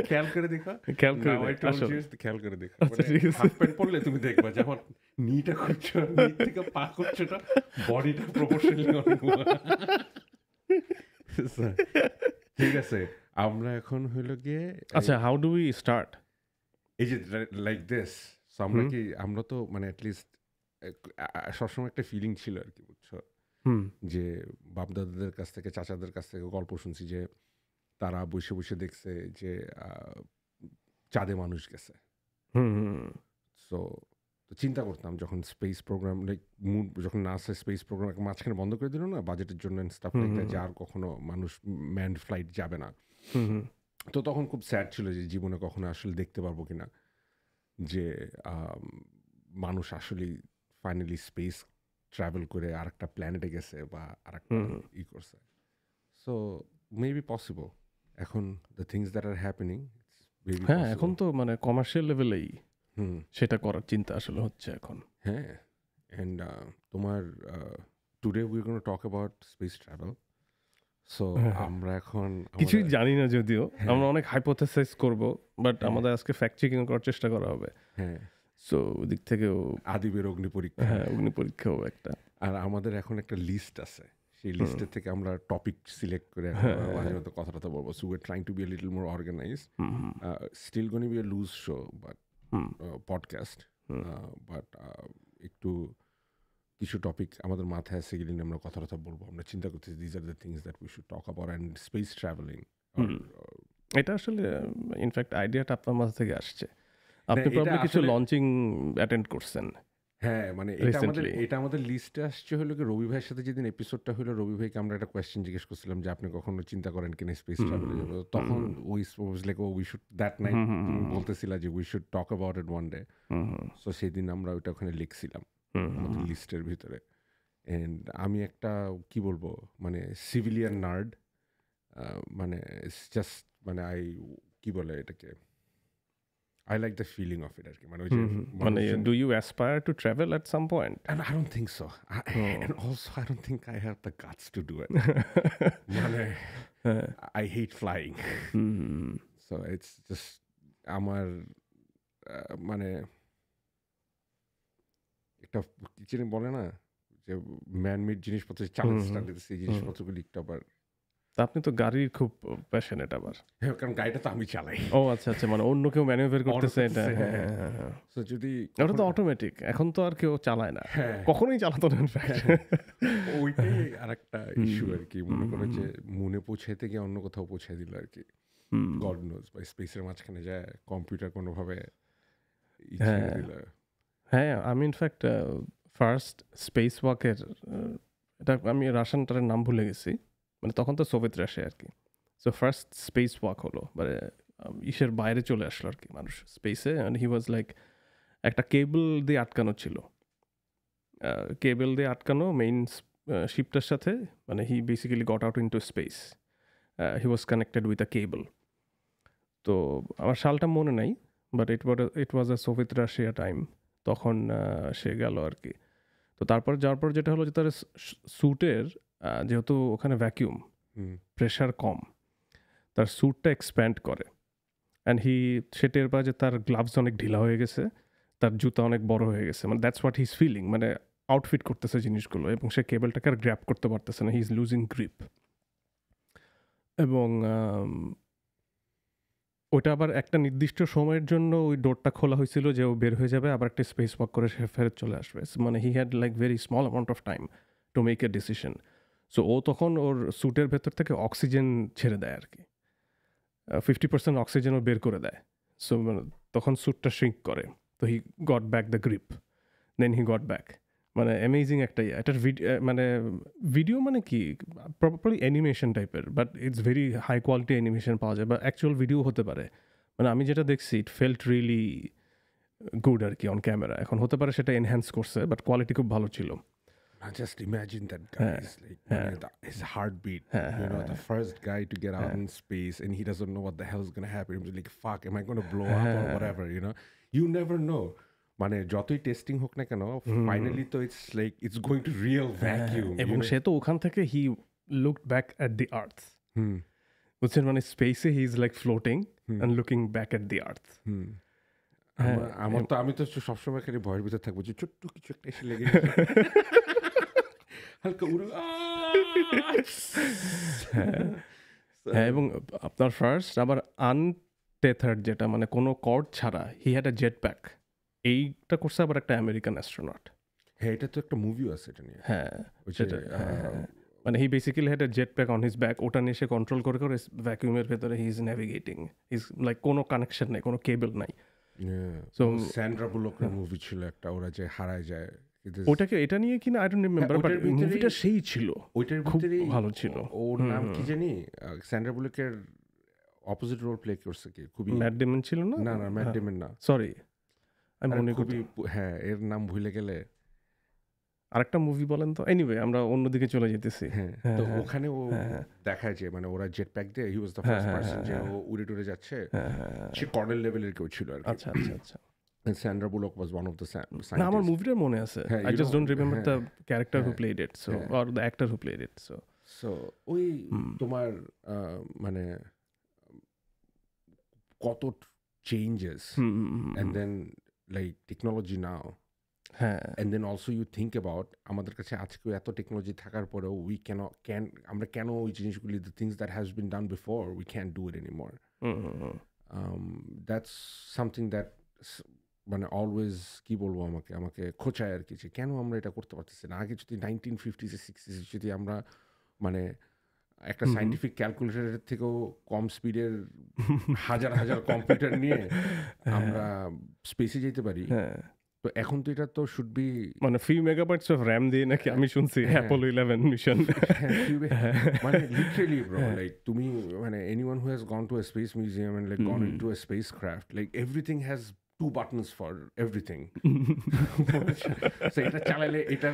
খেয়াল করে দেখো, খেয়াল করে Now I দেখ, told আসলে। you, খেয়াল করে দেখো। আচ্ছা, ঠিক আছে। হাফ প্যান্ট পরলে তুমি দেখবা যে আমার নিটা করছো, নি থেকে পা করছো, বডিটা প্রপোর্শনালি অনেক বড়। ঠিক আছে, আমরা এখন হইলো গিয়ে আচ্ছা, হাউ ডু উই স্টার্ট? এই যে লাইক দিস, আমরা কি, আমরা তো মানে অ্যাটলিস্ট সবসময় একটা ফিলিং ছিল আর কি, বুঝছো, যে বাপদাদাদের কাছ থেকে, চাচাদের কাছ থেকে গল্প শুনছি যে তারা বসে বসে দেখছে যে চাঁদে মানুষ গেছে। সো চিন্তা করতাম যখন স্পেস প্রোগ্রাম লাইক মুন, যখন নাসা স্পেস প্রোগ্রাম মাঝখানে বন্ধ করে দিল না বাজেটের জন্য স্টাফ লাইক দ্যাট, যে আর কখনো মানুষ ম্যান্ড ফ্লাইট যাবে না, তো তখন খুব স্যাড ছিল যে জীবনে কখনো আসলে দেখতে পারবো কিনা যে মানুষ আসলে ফাইনালি স্পেস ট্রাভেল করে আর একটা প্ল্যানেটে গেছে বা আর একটা ই করছে। সো মেবি পসিবল এখন, the things that are happening. হ্যাঁ, এখন তো মানে কমার্শিয়াল লেভেলেই সেটা করার চিন্তা আসলে হচ্ছে এখন। হ্যাঁ, অ্যান্ড তোমার today we gonna talk about space travel. So আমরা এখন কিছুই জানি না যদিও, আমরা অনেক হাইপোথেসাইজ করব, বাট আমাদের আজকে ফ্যাক্ট চেকিং করার চেষ্টা করা হবে। হ্যাঁ, সো ওদিক থেকেও আদিবের অগ্নি পরীক্ষা, হ্যাঁ, অগ্নি পরীক্ষাও একটা। আর আমাদের এখন একটা লিস্ট আছে, সেই লিস্টের থেকে আমরা টপিক সিলেক্ট করে মাঝে মধ্যে কথা বলবো। So we're trying to be a little more organised, still gonna be a loose show but podcast, but একটু কিছু টপিক আমাদের মাথায় আছে, গেলে আমরা কথা বলবো। আমরা চিন্তা করতেছি these are the things that we should talk about, and space travelling. এটা আসলে ইনফ্যাক্ট আইডিয়াটা আপনার মাথা থেকে আসছে, আপনি প্রবলি কিছু লঞ্চিং অ্যাটেন্ড করছেন। হ্যাঁ, মানে এটা আমাদের লিস্টে আসছে হলো কি, রবি ভাইয়ের সাথে যেদিন এপিসোডটা হলো, রবি ভাইকে আমরা একটা কোয়েশ্চেন জিজ্ঞেস করছিলাম যে আপনি কখনো চিন্তা করেন কিনা স্পেস ট্রাভেলে যাবো, তখন we was like, oh we should that night তুমি বলতেছিলা যে we should talk about it one day. So সেদিন আমরা ওইটা ওখানে লিখছিলাম আমাদের লিস্টের ভিতরে। এন্ড আমি একটা কি বলবো, মানে সিভিলিয়ান নার্ড, মানে জাস্ট মানে কি বলে এটাকে, I like the feeling of it আর কি, মানে ওই যে মানে do you aspire to travel at some point? And I don't think so. And also I don't think I have the guts to do it. মানে I hate flying. So it's just আমার মানে একটা কি বলে না যে man made জিনিসপত্র challenge দিতেছে, এই জিনিসপত্রগুলো একটু আবার। আপনি তো গাড়ির খুব প্যাশনেট আবার। হ্যাঁ, কারণ গাড়িটা তো আমি চালাই। ও আচ্ছা আচ্ছা, মানে অন্য কেউ ম্যানুভার করতেছে এটা। তো যদি ওটা তো অটোমেটিক, এখন তো আর কেউ চালায় না, কখনোই চালাতো না ইনফ্যাক্ট। ওইটাই আর একটা ইস্যু আর কি, মনে করে যে মুনে পৌঁছাইতে গিয়ে অন্য কোথাও পৌঁছাই দিল আর কি, গড নোজ, বা স্পেসের মাঝখানে যায় কম্পিউটার কোনোভাবে দিল। হ্যাঁ, আমি ইনফ্যাক্ট ফার্স্ট স্পেস ওয়াকের, এটা আমি রাশিয়ানটার নাম ভুলে গেছি, মানে তখন তো সোভিয়েত রাশিয়া আর কি। সো ফার্স্ট স্পেস ওয়াক হলো, মানে ইসের বাইরে চলে আসলো আর কি মানুষ স্পেসে, অ্যান্ড হি ওয়াজ লাইক, একটা কেবল দিয়ে আটকানো ছিল, কেবল দিয়ে আটকানো মেইন শিপটার সাথে, মানে he basically got out into space, he was connected with a cable. তো আমার সালটা মনে নাই, but it was a Soviet Russia time, তখন সে গেল আর কি। তো তারপর যাওয়ার পর যেটা হলো যে তার স্যুটের, যেহেতু ওখানে ভ্যাকিউম, প্রেশার কম, তার স্যুটটা এক্সপ্যান্ড করে, অ্যান্ড সে টের পায় যে তার গ্লাভস অনেক ঢিলা হয়ে গেছে, তার জুতা অনেক বড় হয়ে গেছে, মানে that's what he is feeling, মানে আউটফিট করতেছে জিনিসগুলো, এবং সে কেবলটাকে আর গ্র্যাব করতে পারতেছে না, হি ইজ লুজিং গ্রিপ। এবং ওইটা আবার একটা নির্দিষ্ট সময়ের জন্য ওই ডোরটা খোলা হয়েছিল যে ও বের হয়ে যাবে, আবার একটা স্পেস ওয়াক করে সে ফেরত চলে আসবে, মানে he had like very small amount of time to make a decision. So ও তখন ওর স্যুটের ভেতর থেকে অক্সিজেন ছেড়ে দেয় আর কি, 50% অক্সিজেন ও বের করে দেয়। সো তখন স্যুটটা শ্রিঙ্ক করে, তো he got back the grip, then he got back. মানে অ্যামেজিং একটা এটার মানে ভিডিও, মানে কি প্রপারলি অ্যানিমেশন টাইপের, but it's very high quality animation পাওয়া যায়, বা অ্যাকচুয়াল ভিডিও হতে পারে। মানে আমি যেটা দেখছি ইট ফেল্ট রিয়েলি গুড আর কি অন ক্যামেরা। এখন হতে পারে সেটা এনহ্যান্স করছে, বাট কোয়ালিটি খুব ভালো ছিল। Just imagine that guy's his heartbeat. The first guy to get out in space, and he doesn't know what the hell is going to happen. He's like, "Fuck, am I going to blow up or whatever?" You never know. মানে যতই testing হোক না কেন, finally তো it's like it's going to real vacuum. এবং সে তো ওখান থেকে he looked back at the earth, বুঝছেন, মানে স্পেসে he is like floating, and looking back at the earth. আমি তো সবসময় খালি ভয়ের ভিতরে থাকবো যে ছোট্ট কিছু একটা এসে লেগে হালকা উড়ে হ্যাঁ, এবং আপনার ফার্স্ট আবার আনটেথার্ড যেটা মানে কোনো কর্ড ছাড়া he had a jet pack, এইটা করছে আবার একটা আমেরিকান অ্যাস্ট্রোনট। হ্যাঁ, এটা তো একটা মুভিও আছে এটা নিয়ে। হ্যাঁ, সেটা মানে he basically had a jet pack on his back, ওটা নিয়ে সে কন্ট্রোল করে করে ভ্যাকিউমের ভেতরে he is navigating, is like কোনো কানেকশন নেই, কোনো কেবল নাই। তো স্যান্ড্রা বুলকের মুভি ছিল একটা, ওরা যে হারায় যায়, ওটাকে এটা নিয়ে কিনা আই ডোন্ট রিমেম্বার, বাট মুভিটা সেই ছিল, ওইটার খুব ভিতরেই ভালো ছিল। ওর নাম কি জানি, স্যান্ড্রা বুলকের অপোজিট রোল প্লে করছে কি, খুবই ম্যাট ডেমন ছিল না? না ম্যাট ডেমন না, সরি আমি মনে খুবই, হ্যাঁ এর নাম ভুলে গেলে। আরেকটা মুভি বলেন তো। এনিওয়ে আমরা অন্যদিকে চলে যেতেছি। হ্যাঁ, তো ওখানে ও দেখায় যে মানে ওরা জেট প্যাক দিয়ে, হি ওয়াজ দ্য ফার্স্ট পারসন যে ও উড়ে টুড়ে যাচ্ছে, সে কর্নেল লেভেলের কেউ ছিল আর কি। আচ্ছা আচ্ছা আচ্ছা। And Sandra Bullock was one of the scientists. না, আমার মুভিটার মনে আছে, I just don't remember the character who played it, so or the actor who played it, so ওই তোমার মানে কত changes, and then like technology now, and then also you think about আমাদের কাছে আজকে এত টেকনোলজি থাকার পরেও আমরা কেন ওই জিনিসগুলি, the things that has been done before, we can't do it anymore. That's something that মানে অলওয়েজ কি বলবো, আমাকে খোঁচায় আর কি, যে কেন আমরা এটা করতে পারতেছি না। আগে যদি 1950s 60s যদি আমরা মানে একটা সাইন্টিফিক ক্যালকুলেটরের থেকেও কম স্পিডের হাজার হাজার কম্পিউটার নিয়ে আমরা স্পেসে যেতে পারি, তো এখন তো এটা তো শুড বি মানে ফিউ মেগাবাইটস অফ র্যাম দিয়ে নাকি আমি শুনছি অ্যাপোলো 11 মিশন, মানে লিটারালি ব্রো, লাইক তুমি মানে anyone who has gone to a space museum and like gone into a spacecraft, like everything has 2 buttons for everything. So এটা চালালে এটা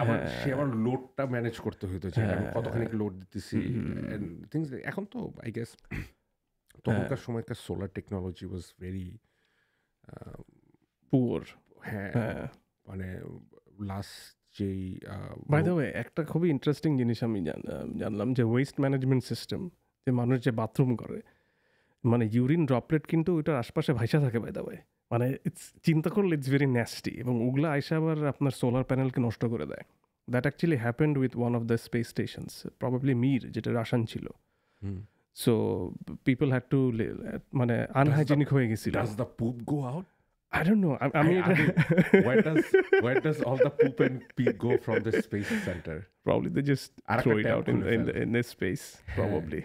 আবার সে আবার লোডটা ম্যানেজ করতে হতো, যে আমি কতখানি লোড দিতেছি এন্ড থিংস। এখন তো আই গেস তখনকার সময়কার solar technology was very poor. হ্যাঁ, মানে লাস্ট যেই বাই দ্য ওয়ে একটা খুবই ইন্টারেস্টিং জিনিস আমি জানলাম, যে ওয়েস্ট ম্যানেজমেন্ট সিস্টেম, যে মানুষ যে বাথরুম করে, মানে ইউরিন ড্রপলেট কিন্তু ওইটার আশপাশে ভাইসা থাকে বাই দ্য ওয়ে, মানে চিন্তা করলে ইটস ভেরি ন্যাস্টি, এবং ওগুলো আইসা আবার আপনার সোলার প্যানেলকে নষ্ট করে দেয়। That actually happened with one of the space stations, probably Mir, যেটা রাশিয়ান ছিল। সো পিপল হ্যাড টু মানে আনহাইজেনিক হয়ে গেছিল। Does the poop go out? I don't know. I mean, where does all the poop and pee go from the space center? Probably they just throw it out in the space, probably.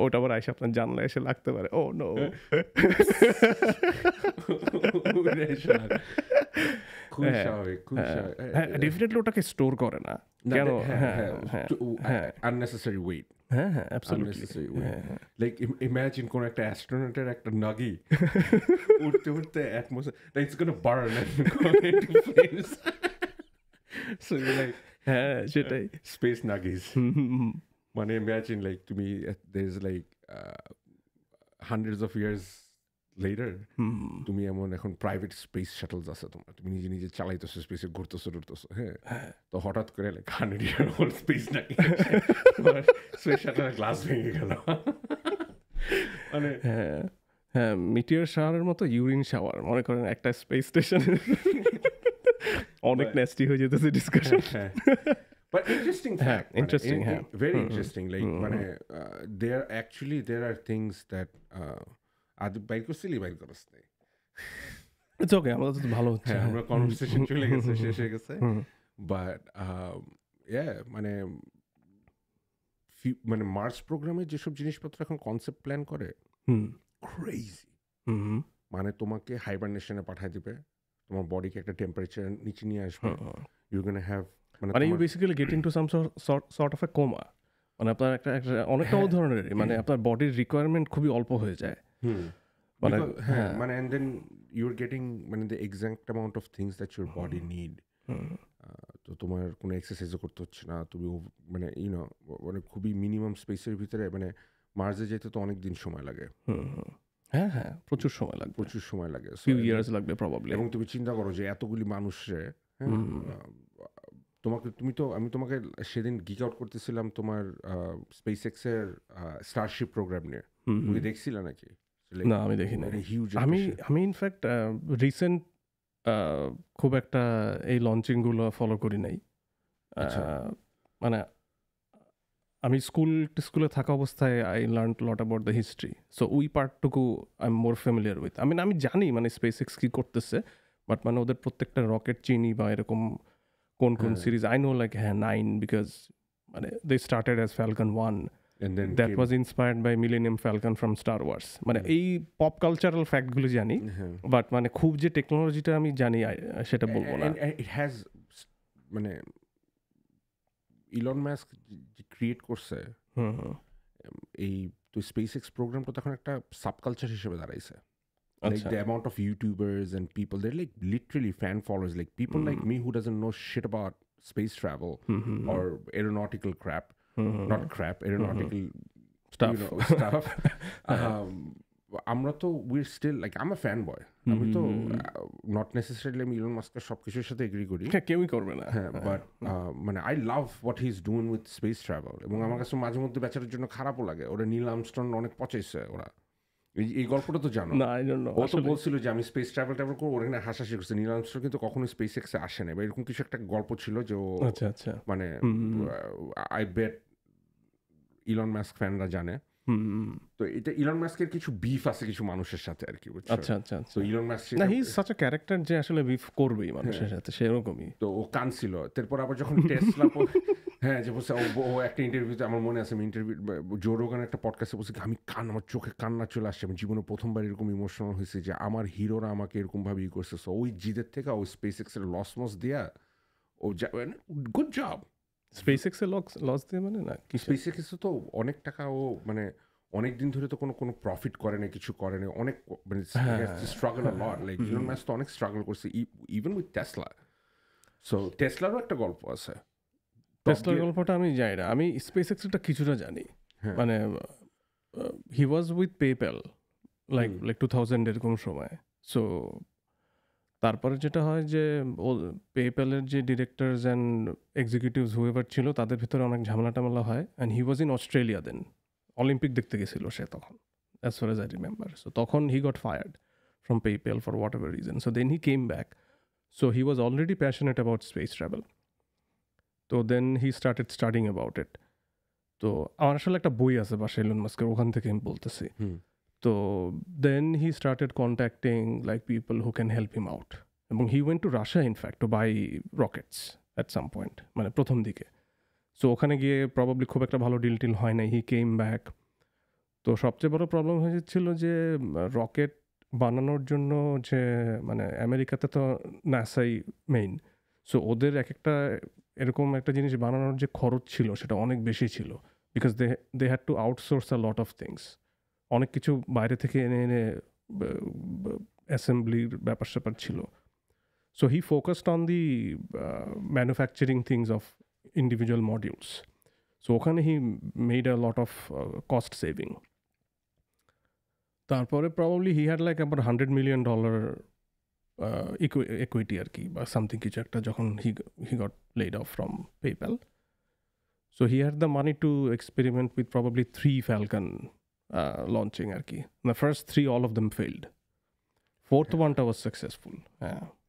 ওটা আবার আইসা আপনার জানলা এসে লাগতে পারে। Oh no, definitely ওটাকে store করে না কেন? Unnecessary weight. হ্যাঁ হ্যাঁ, অ্যাবসলিউটলি। লাইক ইমাজিন কোন একটা অ্যাস্ট্রোনটের একটা নাগি উঠতে উঠতে atmosphere, it's gonna burn and go into flames. So like হ্যাঁ, সেটাই স্পেস নাগিস। মানে ইমাজিন লাইক তুমি there's like hundreds of years later, তুমি এমন এখন প্রাইভেট স্পেস শাটলস আছে তোমার, তুমি নিজে নিজে চালাইতেছো, স্পেসে ঘুরতেছো টুরতেছো, হ্যাঁ, তো হঠাৎ করে লাইক 100 year old স্পেস নাকি স্পেস শাটলের গ্লাস ভেঙে গেল। মানে হ্যাঁ, মিটিওর শাওয়ারের মতো ইউরিন শাওয়ার মনে করেন একটা স্পেস স্টেশন, অনেক ন্যাস্টি হয়ে যেতেছে discussion. But interesting fact, interesting, very interesting. Like, there are things that বাইর করছিলি বাইর করস নাই। It's okay, আমাদের তো ভালো হচ্ছে, আমরা কনভারসেশন চলে গেছে, শেষ হয়ে গেছে। বাট মানে মার্স প্রোগ্রামে যেসব জিনিসপত্র এখন কনসেপ্ট প্ল্যান করে, ক্রেজি। মানে তোমাকে হাইবারনেশনে পাঠায় দিবে, তোমার বডিকে একটা টেম্পারেচার নিচে নিয়ে আসবে, ইউ গোনা হ্যাভ মানে you basically get into some sort of a coma, মানে আপনার একটা অনেকটা ও ধরনের, মানে আপনার বডির রিকোয়ারমেন্ট খুবই অল্প হয়ে যায়। মানে মানে and then you're getting মানে the exact amount of things that your body need. তো তোমার কোনো এক্সারসাইজও করতে হচ্ছে না, তুমি মানে ইউনো মানে খুবই মিনিমাম স্পেসের ভিতরে, মানে মার্সে যেতে তো অনেক দিন সময় লাগে। হ্যাঁ হ্যাঁ, প্রচুর সময় লাগে, ফিউ ইয়ার্স লাগবে প্রবাবলি। এবং তুমি চিন্তা করো যে এতগুলি মানুষে, আমি তোমাকে সেদিন গিক আউট করতেছিলাম তোমার স্পেস এক্সের স্টারশিপ প্রোগ্রাম নিয়ে। তুমি দেখছিলে নাকি? না আমি দেখি না। হিউজ আমি ইনফ্যাক্ট রিসেন্ট খুব একটা এই লঞ্চিংগুলো ফলো করি নাই। মানে আমি স্কুলে থাকা অবস্থায় I learn lot about the history, so ওই পার্টটুকু I am more familiar with. আমি জানি মানে স্পেসএক্স কী করতেছে, বাট মানে ওদের প্রত্যেকটা রকেট চিনি বা এরকম কোন series I know, like 9 because মানে they started as Falcon 1 that was inspired by Millennium Falcon from Star Wars. মানে এই পপ কালচারাল ফ্যাক্টগুলো জানি, বাট মানে খুব যে টেকনোলজিটা আমি জানি সেটা বলবো না। ইট হ্যাজ মানে ইলন মাস্ক ক্রিয়েট করছে এই তো স্পেসএক্স প্রোগ্রামটা তখন একটা সাবকালচার হিসেবে দাঁড়াইছে। Like the amount of YouTubers and people, they're like literally fan followers, like people like me who doesn't know shit about space travel or aeronautical crap, not crap, aeronautical stuff. আমরা তো we're still like I'm a fanboy. আমি তো not necessarily আমি Elon মাস্কের সব কিছুর সাথে agri করি, কেউই করবে না, হ্যাঁ, বাট মানে I love what he's doing with space travel, এবং আমার কাছে মাঝে মধ্যে বেচারার জন্য খারাপও লাগে। ওরা নীল আর্মস্ট্রং অনেক পচাইছে, ওরা এই গল্পটা তো জানো। ও তো বলছিল যে আমি স্পেস ট্রাভেল করবো, ওর এখানে হাসাহাসি করছে। নীল আর্মস্ট্রং কিন্তু কখনো স্পেস এক্সে আসে না, বা এরকম কিছু একটা গল্প ছিল যে ও মানে আই বেট ইলন মাস্ক ফ্যানরা জানে। তো এটা ইলন মাস্কের কিছু বিফ আছে কিছু মানুষের সাথে আর কি, আচ্ছা। তো ইলন মাস্ক না he is such a character যে আসলে বিফ করবেই মানুষের সাথে, সেরকমই। তো ও কাঁদছিল। তারপর আবার যখন টেসলা হ্যাঁ যে বলছে ও একটা ইন্টারভিউতে, আমার মনে আছে আমি জো রোগান একটা পডকাস্টে বলছে আমি আমার চোখে কান্না চলে আসছে, আমি জীবনে প্রথমবার এরকম ইমোশনাল হয়েছে যে আমার হিরোরা আমাকে এরকমভাবে ই করছে। সো ওই জিদের থেকে ও স্পেস এক্সের লসমস দিয়া ও গুড জব। স্পেস এক্সের লস দিয়ে মানে না, স্পেস এক্সে তো অনেক টাকা ও মানে অনেক দিন ধরে তো কোনো প্রফিট করে না, কিছু করে না, অনেক মানে স্ট্রাগল আ লট। লাইক ইলন মাস্ক তো অনেক স্ট্রাগল করছে ইভেন উইথ টেসলা। সো টেসলারও একটা গল্প আছে। টেসলার গল্পটা আমি জানি না, আমি স্পেস এক্সটা কিছুটা জানি। মানে হি ওয়াজ উইথ পেপ্যাল লাইক 2000 এরকম সময়। সো তারপরে যেটা হয় যে পেপ্যালের যে ডিরেক্টরস অ্যান্ড এক্সিকিউটিভস হুয়েভার ছিল তাদের ভিতরে অনেক ঝামেলা টামেলা হয়, and he was in Australia then. Olympic দেখতে গেছিল সে তখন, as far as I remember. So তখন he got fired from PayPal for whatever reason. So then he came back. So he was already passionate about space travel. তো then he started studying about it. তো আমার আসলে একটা বই আছে বাসায় Elon মাস্কের, ওখান থেকে আমি বলতেছি। তো then he started contacting like people who can help him out, এবং he went to Russia in fact to buy rockets at some point, মানে প্রথম দিকে। সো ওখানে গিয়ে প্রবাবলি খুব একটা ভালো ডিল টিল হয় নাই, হি কেম ব্যাক। তো সবচেয়ে বড় প্রবলেম হয়ে যাচ্ছিল যে রকেট বানানোর জন্য যে মানে আমেরিকাতে তো নাসাই মেইন। সো ওদের একটা এরকম একটা জিনিস বানানোর যে খরচ ছিল সেটা অনেক বেশি ছিল, because they had to outsource a lot of things. অনেক কিছু বাইরে থেকে এনে অ্যাসেম্বলির ব্যাপার স্যাপার ছিল। So he focused on the manufacturing things of individual modules. So ওখানে he made a lot of cost saving. তারপরে probably he had like about $100 million equity আর কি, বা সামথিং কিছু একটা, যখন he got laid off from PayPal. So he had the money to experiment with probably 3 Falcon launching আর কি. The first 3, all of them failed. Fourth one was successful.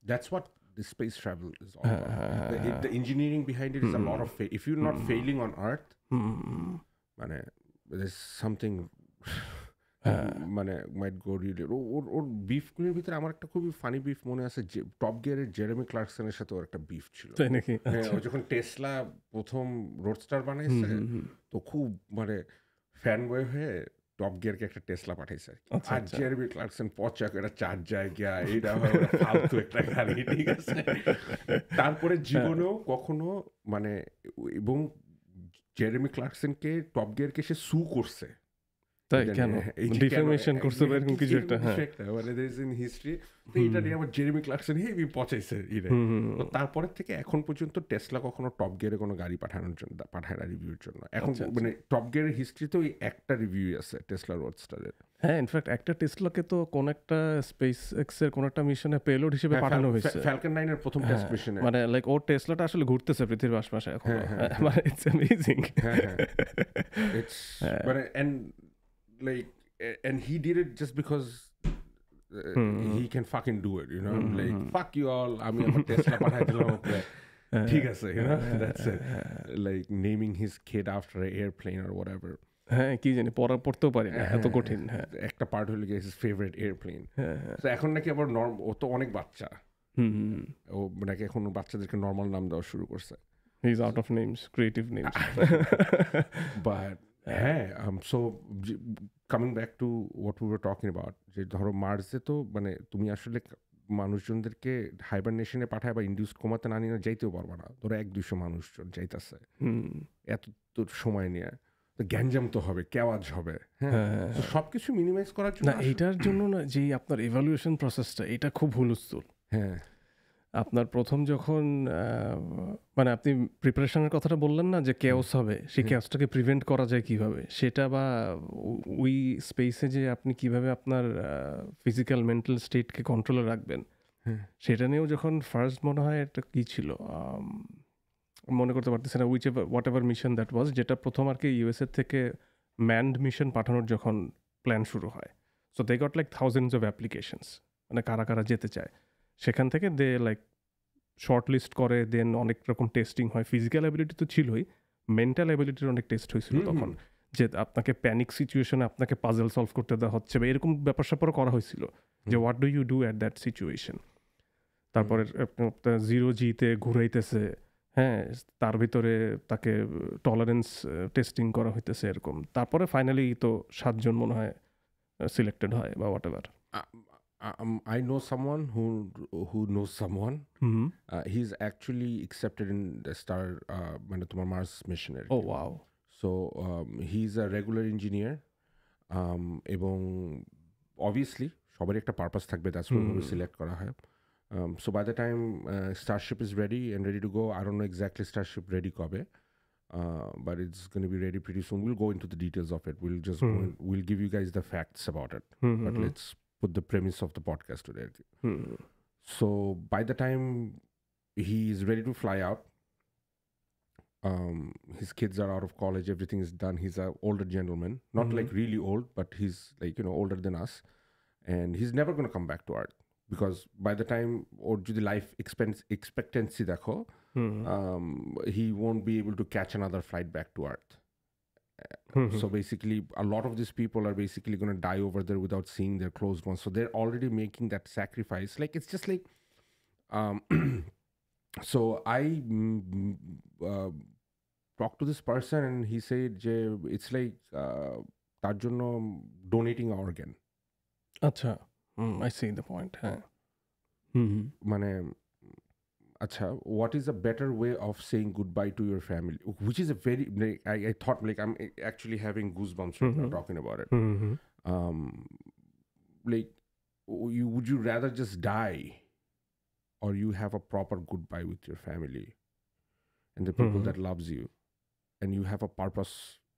That's what the space travel is all about. The engineering behind it is a lot of if you're not failing on Earth, মানে there's something মানে মাইট গো read. ওর বিফগুলোর ভিতরে আমার একটা খুবই funny beef মনে আছে, যে top গিয়ারের জেরেমি ক্লার্কসনের সাথে ওর একটা বিফ ছিল। ও যখন টেসলা প্রথম রোডস্টার বানাইছে, তো খুব মানে ফ্যান বয় হয়ে টপ গিয়ারকে একটা টেসলা পাঠাইছে আর জেরেমি ক্লার্কসন পচাক এটা 4 জায়গা, এইটা হয় ফালতু একটা গাড়ি, ঠিক আছে। তারপরে জীবনেও কখনো মানে, এবং জেরেমি ক্লার্কসনকে টপ গিয়ারকে সে সু করছে, তাই কেন ডিফেমেশন করতে পারে এরকম কিছু একটা, মানে দেয়ার ইজ ইন হিস্ট্রি। তো এটা নিয়ে আমার জেরেমি ক্লার্কসন হেভি পচাইছে। তো তারপরে থেকে এখন পর্যন্ত টেসলা কখনো টপ গিয়ারে কোনো গাড়ি পাঠানোর জন্য পাঠায় না রিভিউর জন্য। এখন মানে টপ গিয়ারের হিস্ট্রিতে ওই একটা রিভিউ আছে টেসলা রোডস্টারের। হ্যাঁ, ইনফ্যাক্ট একটা টেসলাকে তো কোন একটা স্পেস এক্স এর কোন একটা মিশনে পেলোড হিসেবে পাঠানো হয়েছে, ফ্যালকন 9 এর প্রথম টেস্ট মিশনে। মানে লাইক ওর টেসলাটা আসলে ঘুরতেছে পৃথিবীর আশপাশে এখন, মানে ইটস অ্যামেজিং। ইটস মানে and like and he did it just because he can fucking do it, you know. Like fuck you all, আমি আমার টেসলা পাঠাই দিলাম ওকে, ঠিক আছে, you know. That's it. Like naming his kid after an airplane or whatever. হ্যাঁ কি জানি পড়তেও পারি না, এত কঠিন। হ্যাঁ একটা পার্ট হলো গিয়ে his favorite airplane. তো এখন নাকি আবার ও তো অনেক বাচ্চা, ও নাকি এখন বাচ্চাদেরকে নর্মাল নাম দেওয়া শুরু করছে। He's out of names, creative names. But হ্যাঁ, so coming back to what we were talking about, যে ধরো মার্সে তো মানে তুমি আসলে মানুষজনদেরকে হাইবারনেশনে পাঠায় বা ইন্ডিউস কোমাতে না নিয়ে যাইতেও পারবা না। ধরো 100-200 মানুষজন যাইতেছে এত তো সময় নিয়ে, তো গ্যাঞ্জাম তো হবে, কেওয়াজ হবে, হ্যাঁ, সবকিছু মিনিমাইজ করার জন্য না এইটার জন্য না, যে আপনার ইভ্যালুয়েশন প্রসেসটা এটা খুব হুলস্থুল। হ্যাঁ, আপনার প্রথম যখন মানে আপনি প্রিপারেশনের কথাটা বললেন না যে কেওস হবে, সেই কেওসটাকে প্রিভেন্ট করা যায় কিভাবে, সেটা বা ওই স্পেসে যে আপনি কিভাবে আপনার ফিজিক্যাল মেন্টাল স্টেটকে কন্ট্রোলে রাখবেন, সেটা নিয়েও যখন ফার্স্ট মনে হয় একটা কী ছিল মনে করতে পারতেছি না, what ever mission that was, যেটা প্রথম আর কি ইউএসএ থেকে ম্যান্ড মিশন পাঠানোর যখন প্ল্যান শুরু হয়, so they got like thousands of applications, মানে কারা কারা যেতে চায়, সেখান থেকে দে লাইক শর্ট লিস্ট করে, দেন অনেক রকম টেস্টিং হয়। ফিজিক্যাল অ্যাবিলিটি তো ছিলই, মেন্টাল অ্যাবিলিটির অনেক টেস্ট হয়েছিল তখন, যে আপনাকে প্যানিক সিচুয়েশনে আপনাকে পাজল সলভ করতে দেওয়া হচ্ছে বা এরকম ব্যাপার স্যাপারও করা হয়েছিল, যে what do you do at that situation. তারপরে 0Gতে ঘুরাইতেছে, হ্যাঁ, তার ভিতরে তাকে টলারেন্স টেস্টিং করা হইতেছে এরকম। তারপরে ফাইনালি তো 7 জন মনে হয় সিলেক্টেড হয় বা what ever. I know someone who knows someone. He's actually accepted in the Star Mars mission. Oh wow! So he's a regular engineer. এবং obviously সবার একটা পারপাস থাকবে, that's why we select করা হয়. So by the time Starship is ready to go, I don't know exactly Starship ready কবে, but it's going to be ready pretty soon. We'll go into the details of it. We'll just we'll give you guys the facts about it. But let's put the premise of the podcast today. So by the time he is ready to fly out, his kids are out of college, everything is done. He's an older gentleman, not like really old, but he's like, you know, older than us, and he's never going to come back to Earth, because by the time or the life expectancy dekho, he won't be able to catch another flight back to Earth. So basically a lot of these people are basically going to die over there without seeing their closed ones, so they're already making that sacrifice. Like it's just like so I talked to this person and he said it's like tar jonno donating an organ. Acha, I see the point. Mane acha, what is a better way of saying goodbye to your family, which is a very like, I thought like I'm actually having goosebumps right now talking about it. Like would you rather just die, or you have a proper goodbye with your family and the people that loves you, and you have a purpose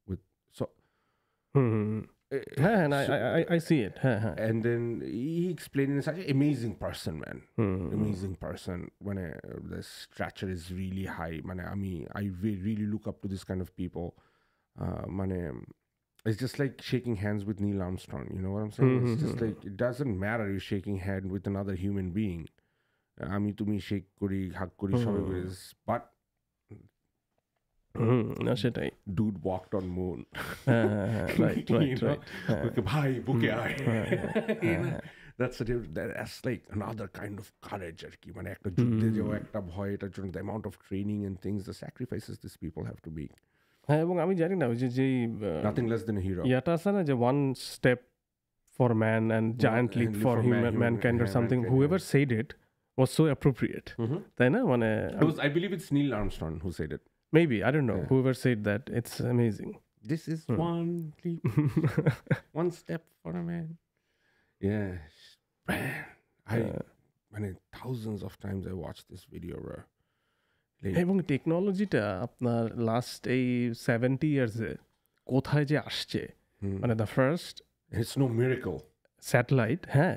with so and I see it. And then he explained, in such an amazing person, man. Amazing person. When the stature is really high, man. I really look up to this kind of people. It's just like shaking hands with Neil Armstrong. You know what I'm saying? It's just like it doesn't matter you're shaking hand with another human being. আমি তুমি shake করি, হাগ করি, সবাই করি, but না সেটাই, dude walked on moon. Right. ভাই বুকে আয়, that's like another kind of courage আর কি, মানে একটা যুদ্ধে যাওয়া, একটা ভয়, এটার জন্য the amount of training and things, the sacrifices these people have to make. হ্যাঁ, এবং আমি জানি না ওই যে nothing less than a hero ইয়াটা আছে না, যে one step for man and giant leap for mankind or something, whoever said it was so appropriate. তাই না, মানে I believe it's Neil Armstrong who said it. Maybe, I don't know. Whoever said that, it's amazing. This is one leap, one step for a man. Yeah, man, thousands of times I watched this video, bro. এবং টেকনোলজিটা আপনার last এই 70 ইয়ার্সে কোথায় যে আসছে, মানে the first, it's no miracle satellite, হ্যাঁ,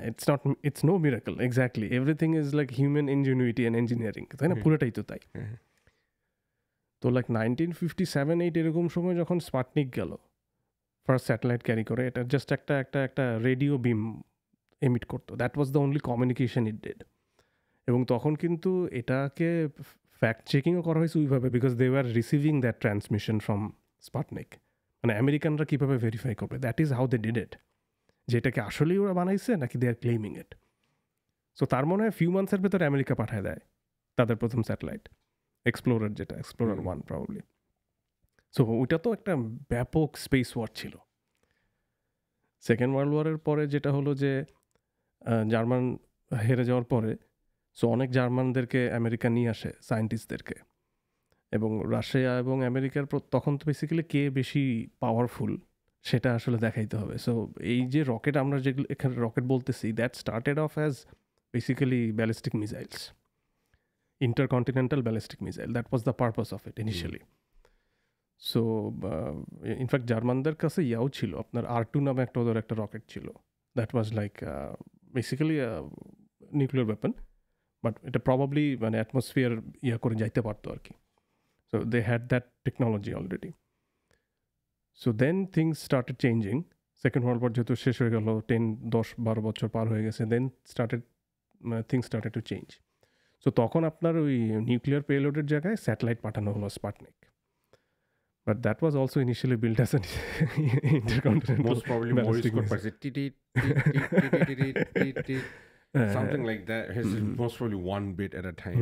it's no miracle, exactly, everything is like human ingenuity and engineering, তাই না, পুরোটাই তো তাই। তো লাইক 1957-8 এরকম সময় যখন স্পাটনিক গেল, ফার্স্ট স্যাটেলাইট ক্যারি করে, এটা জাস্ট একটা রেডিও বিম এমিট করতো। That was the only communication it did. এবং তখন কিন্তু এটাকে ফ্যাক্ট চেকিংও করা হয়েছে ওইভাবে, because they were receiving that transmission from Sputnik. মানে আমেরিকানরা কীভাবে ভেরিফাই করবে, that is how they did it, যে এটাকে আসলেই ওরা বানাইছে নাকি দে আর ক্লেমিং ইট। সো তার মনে হয় ফিউ মান্থসের ভেতরে আমেরিকা পাঠায় দেয় তাদের প্রথম স্যাটেলাইট, এক্সপ্লোরার, যেটা এক্সপ্লোরার 1 প্রবাবলি। সো ওইটা তো একটা ব্যাপক স্পেস ওয়ার ছিল। সেকেন্ড ওয়ার্ল্ড ওয়ারের পরে যেটা হলো যে জার্মান হেরে যাওয়ার পরে সো অনেক জার্মানদেরকে আমেরিকা নিয়ে আসে, সায়েন্টিস্টদেরকে। এবং রাশিয়া এবং আমেরিকার তখন তো বেসিক্যালি কে বেশি পাওয়ারফুল সেটা আসলে দেখাইতে হবে। সো এই যে রকেট, আমরা যেগুলো এখানে রকেট বলতেছি, that started off as basically ballistic missiles, intercontinental ballistic missile, that was the purpose of it initially. So in fact জার্মানদের কাছে ইয়াও ছিল, আপনার R2 নামে একটা ওদের একটা রকেট ছিল, that was like basically nuclear weapon, but এটা প্রবাবলি মানে অ্যাটমসফিয়ার করে যাইতে পারতো আর কি। So they had that technology already. So then things started changing. Second world war যেহেতু শেষ হয়ে গেল, 10-12 বছর পার হয়ে গেছে, then things started to change. So তখন আপনার ওই নিউক্লিয়ার পেলোডের জায়গায় স্যাটেলাইট পাঠানো হলো, স্পাটনিক। But that was also initially built as an intercontinental Most probably ballistic Morse missile. something like that. Has most probably one bit at a time.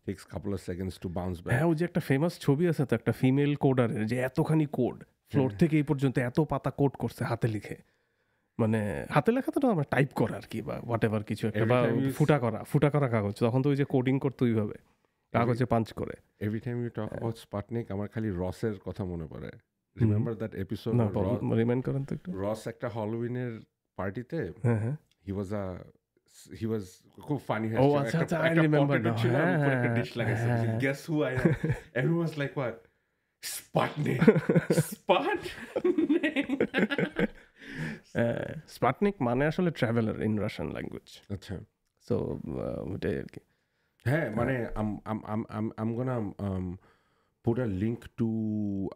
Takes a couple of seconds to bounce back. হ্যাঁ, ওই যে একটা famous ছবি আছে তো, একটা female কোডারের, যে এতখানি কোড ফ্লোর থেকে এই পর্যন্ত এত পাতা কোড করছে হাতে লিখে, মানে হাতে লেখা তো না, আমরা টাইপ করা আর কি, বা হোয়াট এভার কিছু একটা, বা ফুটা করা কাগজ। তখন তো ওই যে কোডিং করতো ওইভাবে কাগজে পাঞ্চ করে। Every time you talk about Sputnik, আমার খালি রসের কথা মনে পড়ে। Remember that episode? না, রিমাইন্ড করেন তো একটু। রস একটা হ্যালোউইনের পার্টিতে, হ্যাঁ, he was খুব ফানি ও আচ্ছা আচ্ছা, আই রিমেম্বার নাও। ছিল, উপরে একটা ডিশ লাগাইছে, guess who I am? Everyone was like, what? Sputnik. স্পাটনিক মানে আসলে ট্রাভেলার ইন রাশিয়ান ল্যাঙ্গুয়েজ। আচ্ছা, সো ওটাই আর কি। হ্যাঁ, মানে I'm gonna put a link to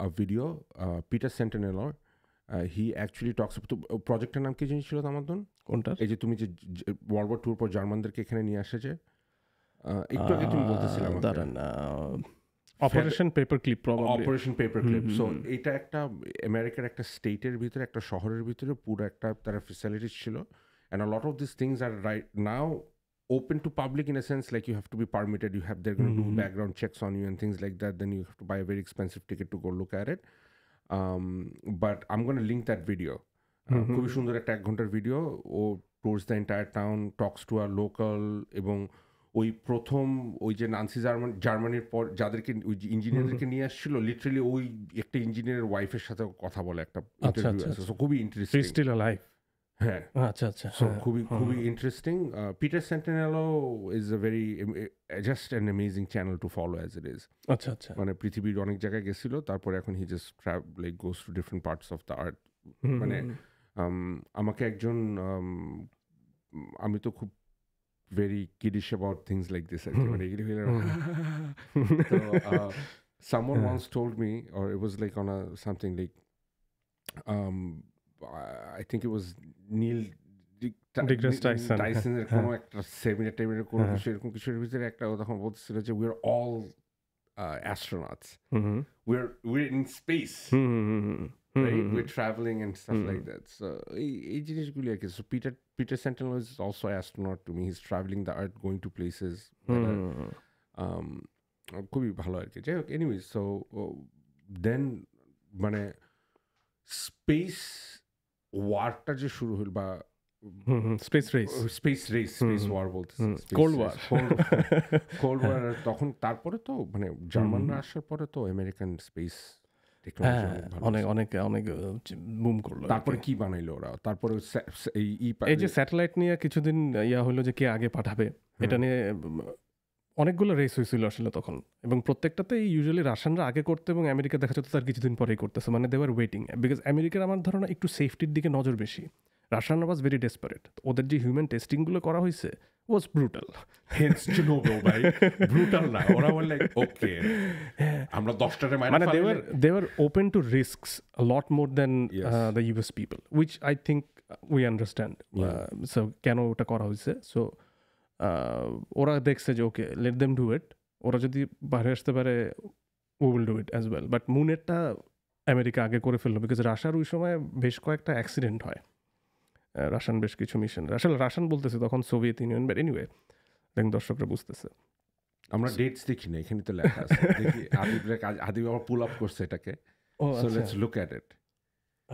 a video, Peter Sentinelor. He actually talks about প্রজেক্টের নাম কি জিনিস ছিল আমাদের? কোনটা? এই যে তুমি যে ওয়ার্ল্ড ওয়ার 2 পর জার্মানদেরকে এখানে নিয়ে আসে যে, একটু আগে তুমি বলতেছিলে আমাকে, দাঁড়ান, operation paper clip, operation paper clip. So এটা একটা আমেরিকার একটা স্টেটের ভিতরে, একটা শহরের ভিতরে পুরো একটা তার ফ্যাসিলিটিস ছিল, and a lot of these things are right now open to public in a sense, like you have to be permitted, they're going to do background checks on you and things like that, then you have to buy a very expensive ticket to go look at it, but I'm going to link that video. খুবই সুন্দর একটা 1 ঘন্টার video. ও tours the entire town, talks to a local, এবং ওই প্রথম ওই যে নান্সি জার্মানির পর যাদেরকে ওই ইঞ্জিনিয়ারদেরকে নিয়ে আসছিল, লিটারালি ওই একটা ইঞ্জিনিয়ারের ওয়াইফের সাথে কথা বলে একটা ইন্টারভিউ আছে। সো খুবই ইন্টারেস্টিং। Still alive? হ্যাঁ, আচ্ছা আচ্ছা, সো খুবই interesting. Peter Sentinello is a very just an amazing channel to follow as it is. আচ্ছা আচ্ছা, মানে পৃথিবীর অনেক জায়গায় গেছিল, তারপরে এখন he just like goes to different parts of the art. মানে আমাকে একজন, আমি তো খুব very kiddish about things like this. So, someone once told me, or it was like on something like, I think it was Neil deGrasse Tyson টাইসনের কোনো একটা seminar কোনো কিছু এরকম কিছুর ভিতরে একটা তখন বলতেছিল যে we are all astronauts. We're in space. Right? We're traveling and stuff like that. So এই জিনিসগুলি আর কি। So Peter Sentinel is also an astronaut to me. He's traveling the earth, going to places that are খুবই ভালো আর কি। যাই হোক, anyway, so then মানে space ওয়ারটা যে শুরু হল, বা স্পেস ওয়ার বলতেছে, কোল্ড ওয়ার, তখন তারপরে তো মানে জার্মানরা আসার পরে তো আমেরিকান স্পেস অনেক বুম করলো। তারপরে কি বানাইলো ওরা? তারপরে এই যে স্যাটেলাইট নিয়ে কিছুদিন হলো যে কে আগে পাঠাবে, এটা নিয়ে অনেকগুলো রেস হয়েছিল আসলে তখন, এবং প্রত্যেকটাতে ইউজুয়ালি রাশিয়ানরা আগে করতো এবং আমেরিকা দেখা যেত তার কিছুদিন পরেই করতেছে, মানে দে ওয়ার ওয়েটিং, বিকজ আমেরিকার আমার ধারণা একটু সেফটির দিকে নজর বেশি। Russian was very desperate. ওদের যে হিউম্যান টেস্টিংগুলো করা হয়েছে ওয়াজ ব্রুটাল। হেন্স Chernobyl ভাই, ব্রুটাল না, ওরা বলে লাইক ওকে আমরা 10টারে মানে they were open to risks a lot more than the US people, which I think we understand. So কেন ওটা করা হয়েছে, সো ওরা দেখছে যে ওকে let them do it, ওরা যদি বাইরে আসতে পারে we will do it as well. But মুনেরটা আমেরিকা আগে করে ফেললো, বিকজ রাশিয়ার ওই সময় বেশ কয়েকটা অ্যাক্সিডেন্ট হয়, রাশিয়ান বেশ কিছু মিশন, আসলে রাশিয়ান বলতেছে তখন সোভিয়েত ইউনিয়ন, বাট এনিওয়ে দেখুন দর্শকরা বুঝতেছে। আমরা ডেটস দেখি না, এখানে তো লেখা আছে, দেখি আদিব আবার পুল আপ করছে এটাকে, so let's look at it.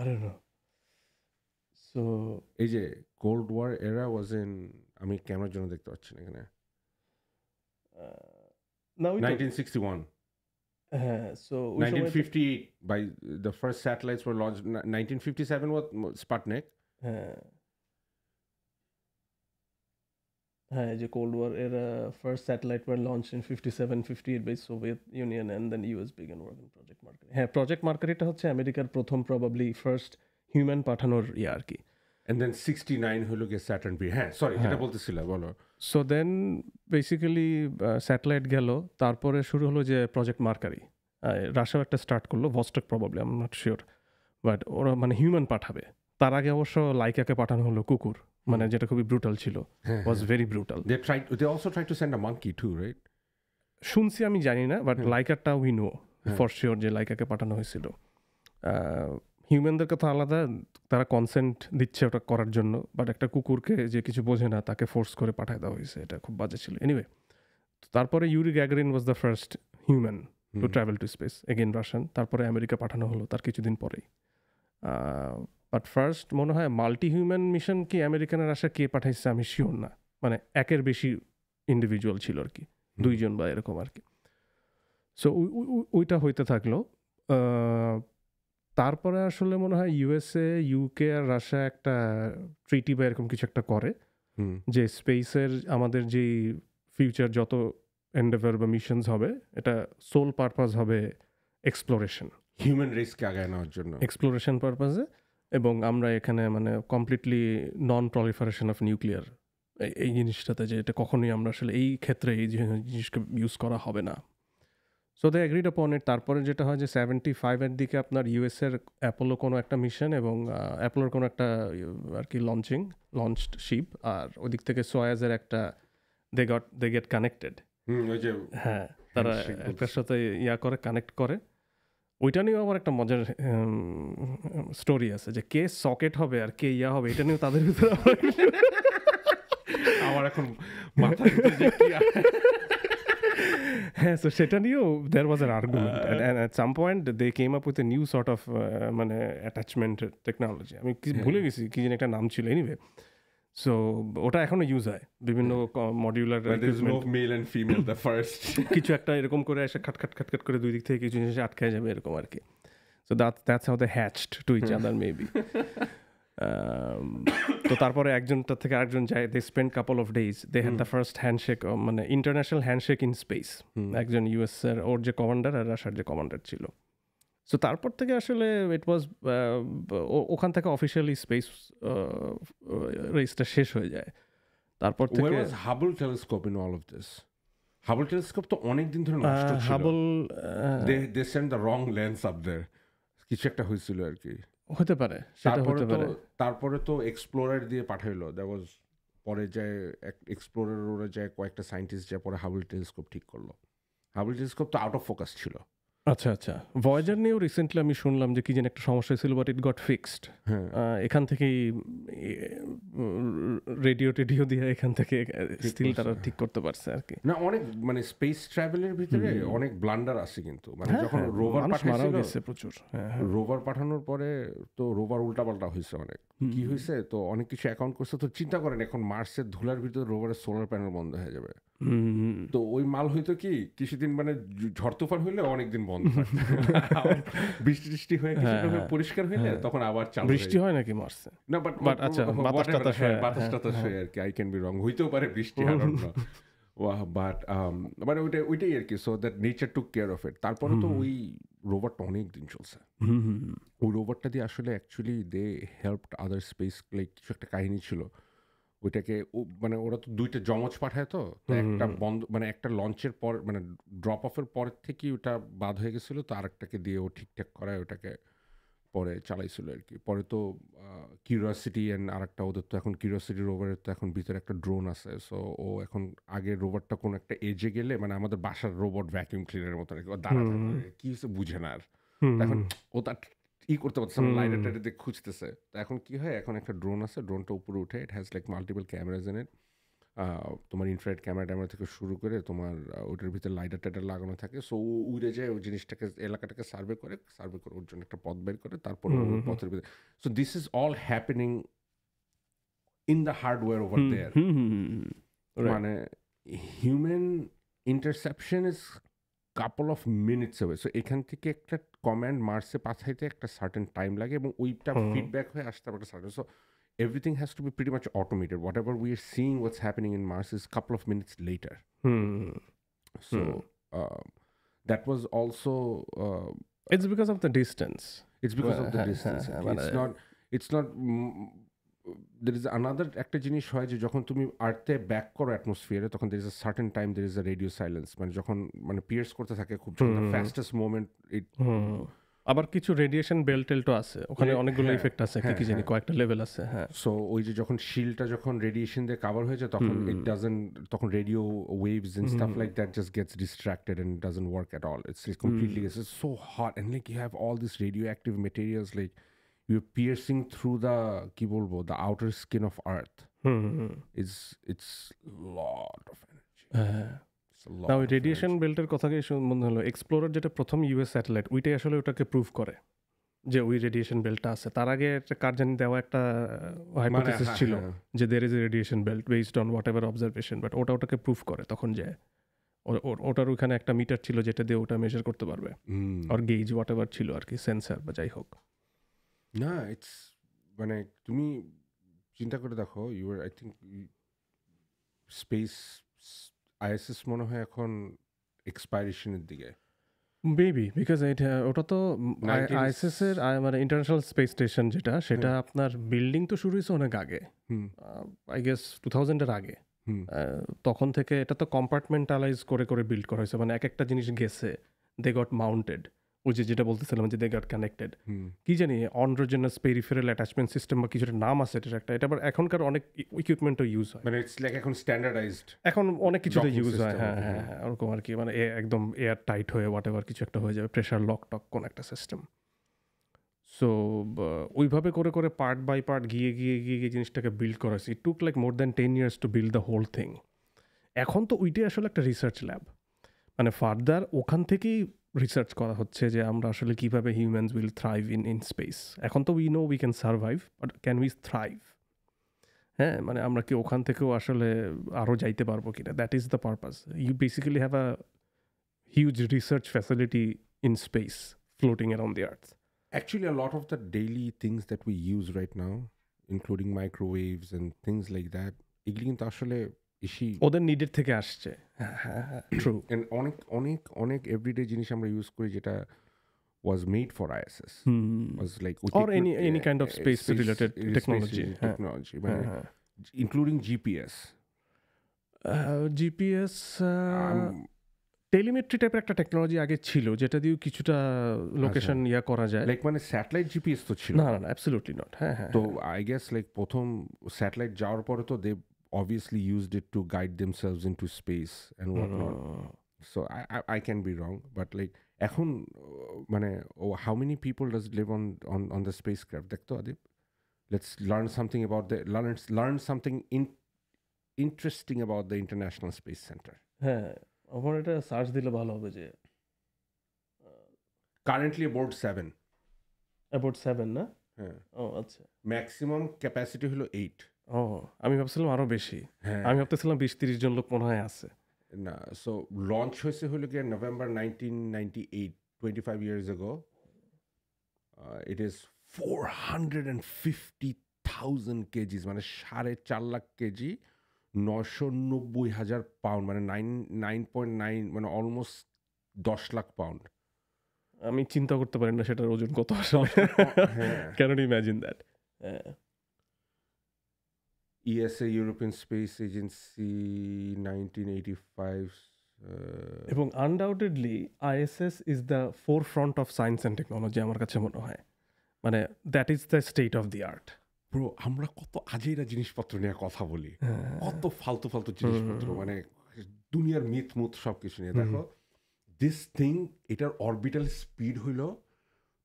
I don't know. So এই যে কোল্ড ওয়ার এরা ওয়াজ ইন, আমি ক্যামেরার জন্য দেখতে পাচ্ছি না এখানে, now 1961 so 1958 by the first satellites were launched. 1957 was Sputnik. The Cold War era first satellite were launched in 57-58 by Soviet Union, and then US began work on Project Mercury. Project Mercury টা হচ্ছে আমেরিকার প্রথম probably first human পাঠানোর আর কি। And then 69 হলো গিয়ে Saturn V। sorry যেটা বলতেছিল বলো। So then basically স্যাটেলাইট গেল, তারপরে শুরু হলো যে প্রজেক্ট মার্কারি, রাশিয়াও একটা স্টার্ট করলো, Vostok probably, I am not sure, but ওরা মানে হিউম্যান পাঠাবে। তার আগে অবশ্য লাইকাকে পাঠানো হলো কুকুর, মানে যেটা খুবই ব্রুটাল ছিল, was very brutal. They also tried to send a monkey too, right? শুনছি, আমি জানি না, বাট লাইকারটা উই নো ফর শিওর যে লাইকাকে পাঠানো হয়েছিল। হিউম্যানদের কথা আলাদা, তারা কনসেন্ট দিচ্ছে ওটা করার জন্য, বাট একটা কুকুরকে যে কিছু বোঝে না তাকে ফোর্স করে পাঠায় দেওয়া হয়েছে, এটা খুব বাজে ছিল। এনিওয়ে, তারপরে Yuri Gagarin was the first human to travel to space, again Russian. তারপরে আমেরিকা পাঠানো হলো তার কিছুদিন পরেই। বাট ফার্স্ট মনে হয় মাল্টি হিউম্যান মিশন কি আমেরিকান রাশিয়া কে পাঠাইছে আমি শিওর না, মানে একের বেশি ইন্ডিভিজুয়াল ছিল আর কি, 2 জন বা এরকম আর কি। সো ওইটা হইতে থাকলো। তারপরে আসলে মনে হয় ইউএসএ, ইউকে আর রাশিয়া একটা ট্রিটি বা এরকম কিছু একটা করে, যে স্পেসের আমাদের যেই ফিউচার যত এন্ডেভার বা মিশনস হবে, এটা সোল পারপাস হবে এক্সপ্লোরেশন, হিউম্যান রেসকে আগায় নেওয়ার জন্য, এক্সপ্লোরেশন পারপাসে। এবং আমরা এখানে মানে completely non proliferation of nuclear, এই জিনিসটাতে, যে এটা কখনোই আমরা আসলে এই ক্ষেত্রে এই জিনিসকে ইউজ করা হবে না। সো দে এগ্রিড আপন ইট। তারপরে যেটা হয় যে 75-এর দিকে আপনার ইউএসের অ্যাপোলো কোনো একটা মিশন এবং অ্যাপোলোর কোনো একটা আর কি লঞ্চড শিপ, আর ওদিক থেকে সোয়াজের একটা দে গেট কানেক্টেড। হ্যাঁ, তারা একটার সাথে করে কানেক্ট করে। ওইটা নিয়েও আবার একটা মজার স্টোরি আছে, যে কে সকেট হবে আর কে হবে, এটা নিয়েও তাদের ভিতরে আমার এখন মাথায় হ্যাঁ, সো সেটা নিয়েও there was an argument, and at some point they came up with a new sort of মানে attachment technology, আমি ভুলে গেছি কি যেন একটা নাম ছিল। এনিওয়ে, সো ওটা এখনো ইউজ হয় বিভিন্ন modular, male and female the first কিছু একটা এরকম করে এসে খাট করে দুই দিক থেকে কিছু জিনিস আটকায় যাবে এরকম আর কি। So that's how they hatched to each other maybe. তো তারপরে একজনটা থেকে আরেকজন যায়, they spend couple of days, they had the first handshake, মানে ইন্টারন্যাশনাল হ্যান্ডশেক ইন স্পেস, একজন ইউএস এর ওর যে কমান্ডার আর রাশিয়ার যে কমান্ডার ছিল। সো তারপর থেকে আসলে ইট ওয়াজ, ওখান থেকে অফিসিয়ালি স্পেস রেসটা শেষ হয়ে যায়। তারপর থেকে Hubble telescope in all of this, Hubble telescope তো অনেক দিন ধরে নষ্ট ছিল, Hubble they send the wrong lens up there, কিছু একটা হয়েছিল আর কি, হতে পারে সেটা হতে পারে। তারপরে তো এক্সপ্লোরার দিয়ে পাঠাইলো, দ্যাট ওয়াজ পরে যায় এক্সপ্লোরার, ওরা যায় কয়েকটা সায়েন্টিস্ট যায় পরে হাবল টেলিস্কোপ ঠিক করলো। হাবল টেলিস্কোপ তো আউট অফ ফোকাস ছিল। আচ্ছা আচ্ছা, ভয়েজার নিয়েও রিসেন্টলি আমি শুনলাম যে কি যেন একটা সমস্যা ছিল, বাট ইট গট ফিক্সড। এখান থেকেই রেডিও দিয়ে এখান থেকে স্টিল তারা ঠিক করতে পারছে আর কি। না, অনেক মানে স্পেস ট্রাভেলের ভিতরে অনেক ব্লান্ডার আছে কিন্তু, মানে যখন রোভার পাঠাইছিল প্রচুর, রোভার পাঠানোর পরে তো রোভার উল্টাপাল্টা হয়েছে অনেক, কি হয়েছে তো অনেক কিছু অ্যাকাউন্ট করছে। তো চিন্তা করেন এখন মার্সের ধুলার ভিতরে রোভারের সোলার প্যানেল বন্ধ হয়ে যাবে, তো ওই মাল হইতো কি কিছুদিন মানে ঝড় তুফান হইলে অনেকদিন বন্ধ, বৃষ্টি হয়ে পরিষ্কার হইলে তখন আবার চালু। বৃষ্টি হয় নাকি মার্সে? না, বাট আচ্ছা বাতাস টাতাস হয় আর কি, আই ক্যান বি রং, হইতেও পারে বৃষ্টি, বাট মানে ওইটাই আর কি, so that nature took care of it. তারপরে তো ওই রোবটটা অনেক দিন চলছে। ওই রোবটটা দিয়ে আসলে actually they helped other space, like কিছু একটা কাহিনী ছিল ওইটাকে, মানে ওরা তো দুইটা জমজ পাঠায়, তো একটা বন্ধ মানে একটা লঞ্চের পর মানে ড্রপ অফের পরের থেকেই ওটা বাদ হয়ে গেছিলো, তো আরেকটাকে দিয়ে ও ঠিকঠাক করায় ওটাকে পরে চালাইছিল আর কি। পরে তো কিউরিওসিটি অ্যান্ড আরেকটা, ওদের তো এখন কিউরিওসিটি রোভারের তো এখন ভিতরে একটা ড্রোন আছে, সো ও এখন আগের রোবটটা কোনো একটা এজে গেলে, মানে আমাদের বাসার রোবট ভ্যাকিউম ক্লিনারের মতো আর কি, ও দাঁড়া থাকে কি হচ্ছে বুঝে না আর, এখন ও তার করতে পারতেছে না, লাইটার টাইটার দিয়ে খুঁজতেছে। তো এখন কি হয়, এখন একটা ড্রোন আছে, ড্রোনটা উপরে উঠে, it has like multiple ক্যামেরাজ in it, তোমার ইনফ্রারেড ক্যামেরা থেকে শুরু করে তোমার ওটার ভিতরে লাইটার টাইটার লাগানো থাকে, সো উড়ে যায় ওই জিনিসটাকে, এলাকাটাকে সার্ভে করে ওর জন্য একটা পথ বের করে, তারপর ওই পথের ভিতরে, so this is all happening in the hardware over there. মানে human interception is couple of minutes away, so এখান থেকে একটা কমান্ড মার্সে পাঠাইতে একটা সার্টেন টাইম লাগে, এবং ওইটা ফিডব্যাক হয়ে আসতে হবে একটা certain, so everything has to be pretty much automated. Whatever we are seeing, what's happening in Mars is a couple of minutes later. So that was also. It's because of the distance. It's because of the distance. It's not. There is another একটা জিনিস হয় যে যখন তুমি আর্থে back করো অ্যাটমসফিয়ারে, তখন there is a certain time there is a radio silence, মানে যখন মানে পিয়ার্স করতে থাকে খুব the fastest moment it. আবার কিছু রেডিয়েশন বেল্ট টেল্টও আছে ওখানে, অনেকগুলো ইফেক্ট আছে, কি জানি কয়েকটা লেভেল আছে। হ্যাঁ, সো ওই যে যখন শিলটা যখন রেডিয়েশন দিয়ে কভার হয়ে যায়, তখন ইট ডাজন্ট, তখন radio waves and stuff like that just gets distracted and doesn't work at all. It's completely it's so hot and like you have all these radioactive materials, like you're piercing through the কি বলবো, the outer skin of Earth. It's lot of energy. না, ওই radiation বেল্টের কথা মনে হলো, explorer যেটা প্রথম ইউএস স্যাটেলাইট, ওইটাই আসলে ওটাকে প্রুভ করে যে ওই রেডিয়েশন বেল্টটা আছে। তার আগে একটা কার জানি দেওয়া একটা হাইপোথেসিস ছিল যে there is a radiation belt based on what ever observation, but ওটাকে প্রুভ করে তখন যে ওটার ওখানে একটা মিটার ছিল যেটা দিয়ে ওটা মেজার করতে পারবে, আর গেজ হোয়াট এভার ছিল আর কি, সেন্সার বা যাই হোক। না, ইটস মানে তুমি চিন্তা করে দেখো, your I think space ISS মনে হয় এখন এক্সপাইরেশনের দিকে, মেবি বিকজ ওটা তো আইএসএস এর মানে ইন্টারন্যাশনাল স্পেস স্টেশন যেটা, সেটা আপনার বিল্ডিং তো শুরু হয়েছে অনেক আগে, আই গেস 2000-এর আগে। তখন থেকে এটা তো কম্পার্টমেন্টালাইজ করে করে বিল্ড করা হয়েছে, মানে এক একটা জিনিস গেছে, দে গট মাউন্টেড, ওই যেটা বলতেছিলাম যে দে গট কানেক্টেড, কি জানি অন্ড্রোজেনাস পেরিফেরাল অ্যাটাচমেন্ট সিস্টেম বা কিছু নাম আছে এটার একটা, এটা আবার এখনকার অনেক ইকুইপমেন্টও ইউজ হয়, মানে ইটস লাইক এখন স্ট্যান্ডার্ডাইজড, এখন অনেক কিছুতে ইউজ হয়। হ্যাঁ হ্যাঁ হ্যাঁ, ওরকম আর কি, মানে একদম এয়ার টাইট হয়ে হোয়াট এভার কিছু একটা হয়ে যাবে, প্রেশার লক টক কোন একটা সিস্টেম। সো ওইভাবে করে করে পার্ট বাই পার্ট গিয়ে গিয়ে গিয়ে গিয়ে জিনিসটাকে বিল্ড করা হয়েছে। It took like more than 10 years to build the whole thing. এখন তো ওইটাই আসলে একটা রিসার্চ ল্যাব, মানে ফার্দার ওখান থেকেই রিসার্চ করা হচ্ছে যে আমরা আসলে কীভাবে humans will thrive in space. এখন তো we know we can survive, but can we thrive? হ্যাঁ, মানে আমরা কি ওখান থেকেও আসলে আরও যাইতে পারবো কিনা, that is the purpose. You basically have a huge research facility in space floating around the earth. Actually, a lot of the daily things that we use right now, including microwaves and things like that, এগুলি কিন্তু আসলে ওদের নিডের থেকে আসছে। True. And অনেক everyday জিনিস আমরা use করি যেটা was made for ISS, was like or any kind of space related technology, including GPS. GPS telemetry টাইপের একটা টেকনোলজি আগে ছিল, যেটা দিয়ে কিছুটা লোকেশন ইয়া করা যায়, লাইক মানে স্যাটেলাইট জিপিএস তো ছিল না, অ্যাবসলিউটলি নট। হ্যাঁ হ্যাঁ, তো আই গেস লাইক প্রথম স্যাটেলাইট যাওয়ার পরে তো দে obviously used it to guide themselves into space and whatnot. So I can be wrong, but like এখন মানে how many people does live on the spacecraft? দেখতো আদিপ, let's learn something about learn something interesting about the International Space Center. হ্যাঁ, আমার এটা search দিলে ভালো হবে যে currently about 7 না? হ্যাঁ, ও আচ্ছা, ম্যাক্সিমাম ক্যাপাসিটি হলো 8। ও, আমি ভাবছিলাম আরো বেশি। আমি ভাবতেছিলাম 20-30 জন লোক মনে হয় আছে। না, সো লঞ্চ হয়েছে হলো গিয়ে November 1998, 25 years ago. It is 450,000 kgs, মানে 4.5 লাখ কেজি 990,000 পাউন্ড, মানে 9.9, মানে অলমোস্ট 10 লাখ পাউন্ড। আমি চিন্তা করতে পারি না সেটার ওজন কত আসলে। হ্যাঁ। Can't imagine that. ESA, European Space Agency, 1985. এবং undoubtedly ISS is the forefront of science and technology আমার কাছে মনে হয়। মানে that is the state of the art. Bro, আমরা কত আজেরা জিনিসপত্র নিয়ে কথা বলি, কত ফালতু ফালতু জিনিসপত্র, মানে দুনিয়ার মিথ সব কিছু নিয়ে। দেখো দিস থিং, এটার অরবিটাল স্পিড হইল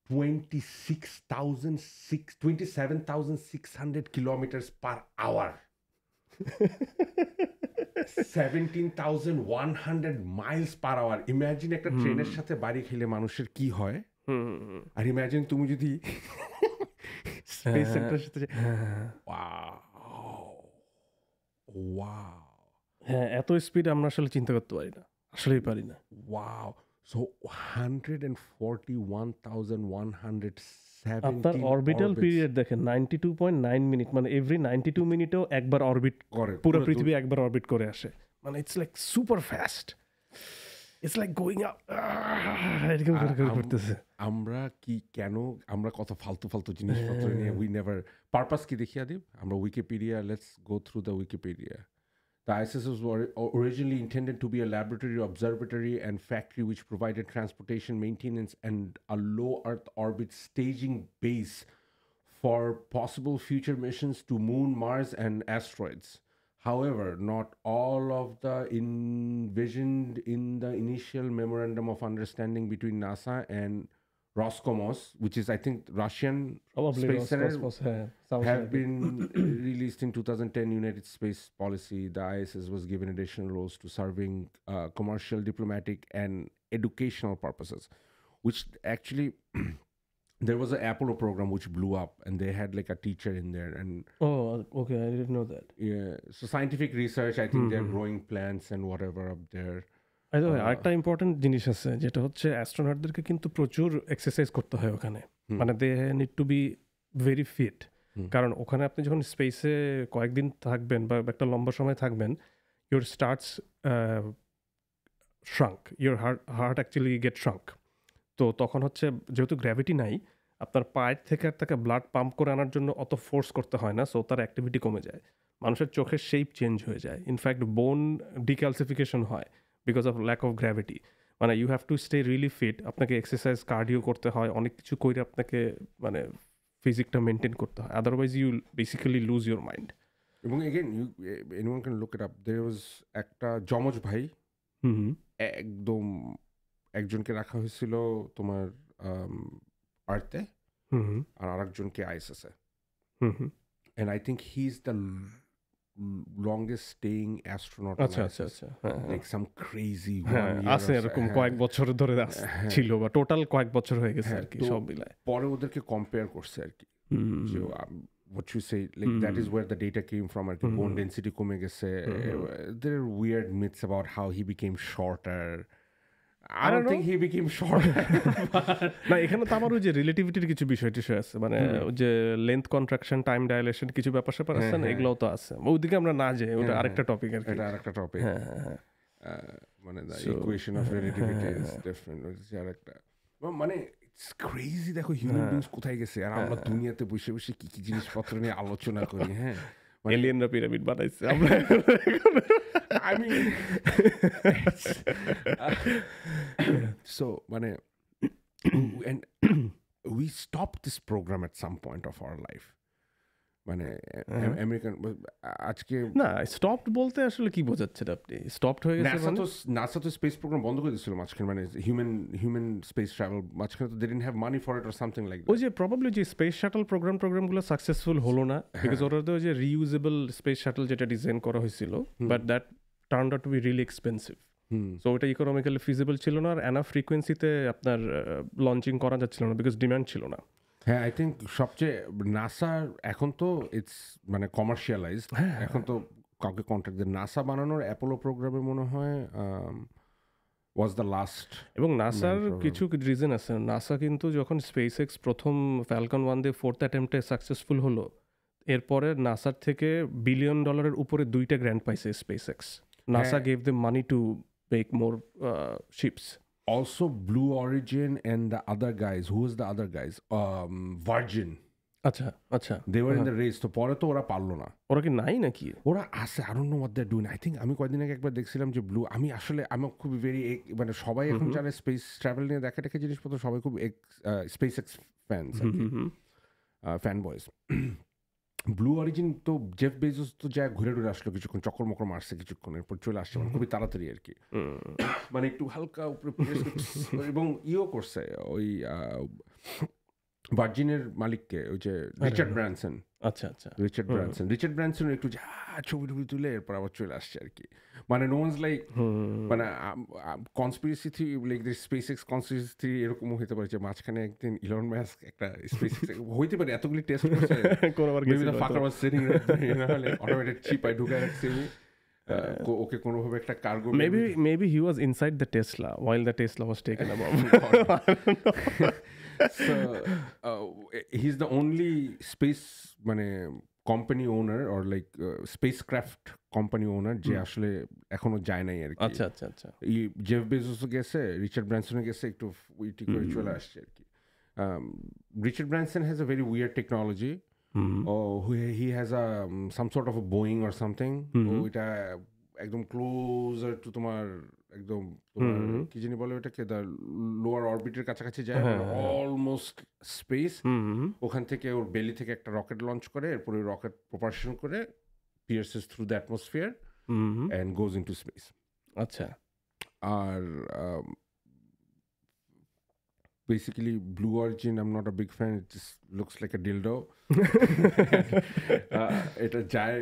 27,600 kilometre per hour, 17,100 miles per hour. Imagine একটা ট্রেনের সাথে বাড়ি খেলে মানুষের কি হয়, আর ইম্যাজিন তুমি যদি স্পেস সেন্টারের সাথে, ওয়াও, হ্যাঁ, এত স্পিড আমরা আসলে চিন্তা করতে পারি না, আসলেই পারি না। ওয়াও। সো 141,170 আপনার অরবিটাল পিরিয়ড দেখেন 92.9 মিনিট, মানে এভরি 92 মিনিটেও একবার অরবিট করে, পুরো পৃথিবী একবার অরবিট করে আসে। মানে it's like super fast, it's like going up এরকম করে করতেছে। আমরা কি কেন আমরা কত ফালতু ফালতু জিনিসপত্র নিয়ে উই নেভার পারপাস কি দেখিয়া দিব আমরা। Wikipedia, let's go through the Wikipedia. The ISS was originally intended to be a laboratory, observatory, and factory which provided transportation, maintenance, and a low Earth orbit staging base for possible future missions to Moon, Mars, and asteroids. However, not all of the envisioned in the initial memorandum of understanding between NASA and Roscosmos, which is I think Russian Space Center, have been released in 2010 United Space Policy. The ISS was given additional roles to serving commercial, diplomatic, and educational purposes, which actually there was an Apollo program which blew up, and they had like a teacher in there. And okay, I didn't know that. Yeah, so scientific research, I think they're growing plants and whatever up there. আরেকটা important জিনিস আছে, যেটা হচ্ছে অ্যাস্ট্রোনটদেরকে কিন্তু প্রচুর exercise করতে হয় ওখানে। মানে they need to be very fit, কারণ ওখানে আপনি যখন স্পেসে কয়েকদিন থাকবেন বা একটা লম্বা সময় থাকবেন, your starts shrunk, your heart actually get shrunk. তো তখন হচ্ছে যেহেতু গ্র্যাভিটি নাই, আপনার পায়ের থেকে আর তাকে ব্লাড পাম্প করে আনার জন্য অত ফোর্স করতে হয় না, সো তার অ্যাক্টিভিটি কমে যায়, মানুষের চোখের শেপ চেঞ্জ হয়ে যায়, ইনফ্যাক্ট বোন ডিক্যালসিফিকেশন হয় because of lack of gravity. মানে you have to stay really fit, আপনাকে এক্সারসাইজ কার্ডিও করতে হয়, অনেক কিছু করে আপনাকে মানে ফিজিকটা মেনটেন করতে হয়, otherwise you basically lose your mind. এবং again anyone can look it up, there was একটা যমজ ভাই, একদম একজনকে রাখা হয়েছিল তোমার আর্থে, আর আরেকজনকে আইএসএসে, and I think he's the longest staying astronaut. আচ্ছা, like some crazy আছে এরকম কয়েক বছর ধরে ছিল, বা টোটাল কয়েক বছর হয়ে গেছে আর কি সব মিলায়। পরে ওদেরকে কম্পেয়ার করছে আর কি, what you say, like that is where the data came from, আর কি bone density কমে গেছে। There are weird myths about how he became shorter. I don't think he became shorter. না, এখানে তো আমার ওই যে রিলেটিভিটির কিছু বিষয় টিষয় আছে, মানে যে লেন্থ কন্ট্রাকশন, টাইম ডাইলেশন, কিছু ব্যাপার স্যাপার আছে না, এগুলোও তো আছে। ওইদিকে আমরা না যাই, ওটা আরেকটা টপিক আর কি, এটা আরেকটা টপিক। মানে the equation of relativity is different, আরেকটা মানে it's crazy। দেখো হিউম্যান বিংস কোথায় গেছে, আর আমরা দুনিয়াতে বসে বসে কি কি জিনিসপত্র নিয়ে আলোচনা করি। হ্যাঁ, এলিয়েনরা পিরামিড বানাইছে, আমরা I mean so মানে and we stopped this program at some point of our life, মানে আমেরিকান আজকে না স্টপড বলতে আসলে কি বোঝাচ্ছেন আপনি? স্টপড হয়ে গেছে মানে নাসা তো স্পেস প্রোগ্রাম বন্ধ করে দিয়েছিল মাঝখানে, মানে হিউম্যান স্পেস ট্রাভেল মাঝখানে, তো they didn't have money for it or something like that. ওই যে প্রবাবলি যে স্পেস শাটল প্রোগ্রামগুলো সাকসেসফুল হলো না, বিকজ ওটাতে ওই যে রিইউজেবল স্পেস শাটল যেটা ডিজাইন করা হয়েছিল, but that turned out to be really expensive, so ওটা ইকোনমিক্যালি ফিজিবল ছিল না, আর এনাফ ফ্রিকোয়েন্সিতে আপনার লঞ্চিং করা যাচ্ছিল না বিকজ ডিমান্ড ছিল না। হ্যাঁ, আই থিঙ্ক সবচেয়ে নাসার এখন তো ইটস মানে কমার্শিয়ালাইজড, এখন তো কাউকে কন্ট্রাক্ট দেয়। নাসা বানানোর অ্যাপোলো প্রোগ্রামে মনে হয় ওয়াজ দ্য লাস্ট। এবং নাসার কিছু রিজন আছে, নাসা কিন্তু যখন স্পেস এক্স প্রথম ফ্যালকন 1 দিয়ে 4th অ্যাটেম্পটে সাকসেসফুল হলো, এরপরে নাসার থেকে $1 বিলিয়ন উপরে 2টা গ্র্যান্ট পাইছে SpaceX. NASA gave them money to make more ships. Also Blue Origin and the other guys, who was the other guys? Virgin. আচ্ছা আচ্ছা, They were in the race. তো পরে তো ওরা পারলো না। ওরা কি নাই নাকি? ওরা আছে, I don't know what they're doing. I think আমি কয়েকদিন আগে একবার দেখছিলাম যে ব্লু, আমি খুব ভেরি, মানে সবাই এখন যারা স্পেস ট্রাভেল নিয়ে দেখা জিনিসপত্র সবাই খুব space x fans, fan boys. Blue origin তো জেফ বেজোস তো যা ঘুরে ঘুরে আসলো কিছুক্ষণ, চক্কর মকর মারছে কিছুক্ষণ, এরপর চলে আসছে, মানে খুবই তাড়াতাড়ি আর কি, মানে একটু হালকা উপরে এবং ইও করছে ওই ভার্জিনের মালিককে, ওই যে রিচার্ড ব্রানসন। আচ্ছা আচ্ছা, রিচার্ড ব্রানসন একটু যা ছবি টবি তুলে এরপর আবার চলে আসছে আর কি। মানে নো ওয়ান্স লাইক, মানে conspiracy theory, like space x conspiracy theory এরকমও হতে পারে যে মাঝখানে একদিন ইলন মাস্ক একটা স্পেস হইতে পারে, এতগুলি টেস্ট করছে, ফাঁকা ওয়াজ সিটিং নাহলে অটোমেটেড চিপায় ঢুকায় রাখছে, ওকে কোনোভাবে একটা cargo, maybe he was inside the Tesla while the Tesla was taken above. So he's the only space মানে company owner or like spacecraft company owner যে আসলে এখনো যায় নাই আর কি। আচ্ছা আচ্ছা আচ্ছা, জেফ বেজোসও গেছে, রিচার্ড ব্রানসনও গেছে, একটু উইটি করে চলে আসছে আর কি। Richard Branson has a very weird technology, he has a some sort of a Boeing or something, ওইটা একদম ক্লোজার টু তোমার একদম কি জানি বলে ওটাকে, দ্য লোয়ার অরবিটের কাছাকাছি যায়, অলমোস্ট স্পেস। ওখান থেকে ওর বেলি থেকে একটা রকেট লঞ্চ করে, এরপর ওই রকেট প্রপালশন করে pierces through the atmosphere and goes into space. আচ্ছা, আর basically Blue Origin, I'm not a big fan, it just looks like a dildo. এটা যায়,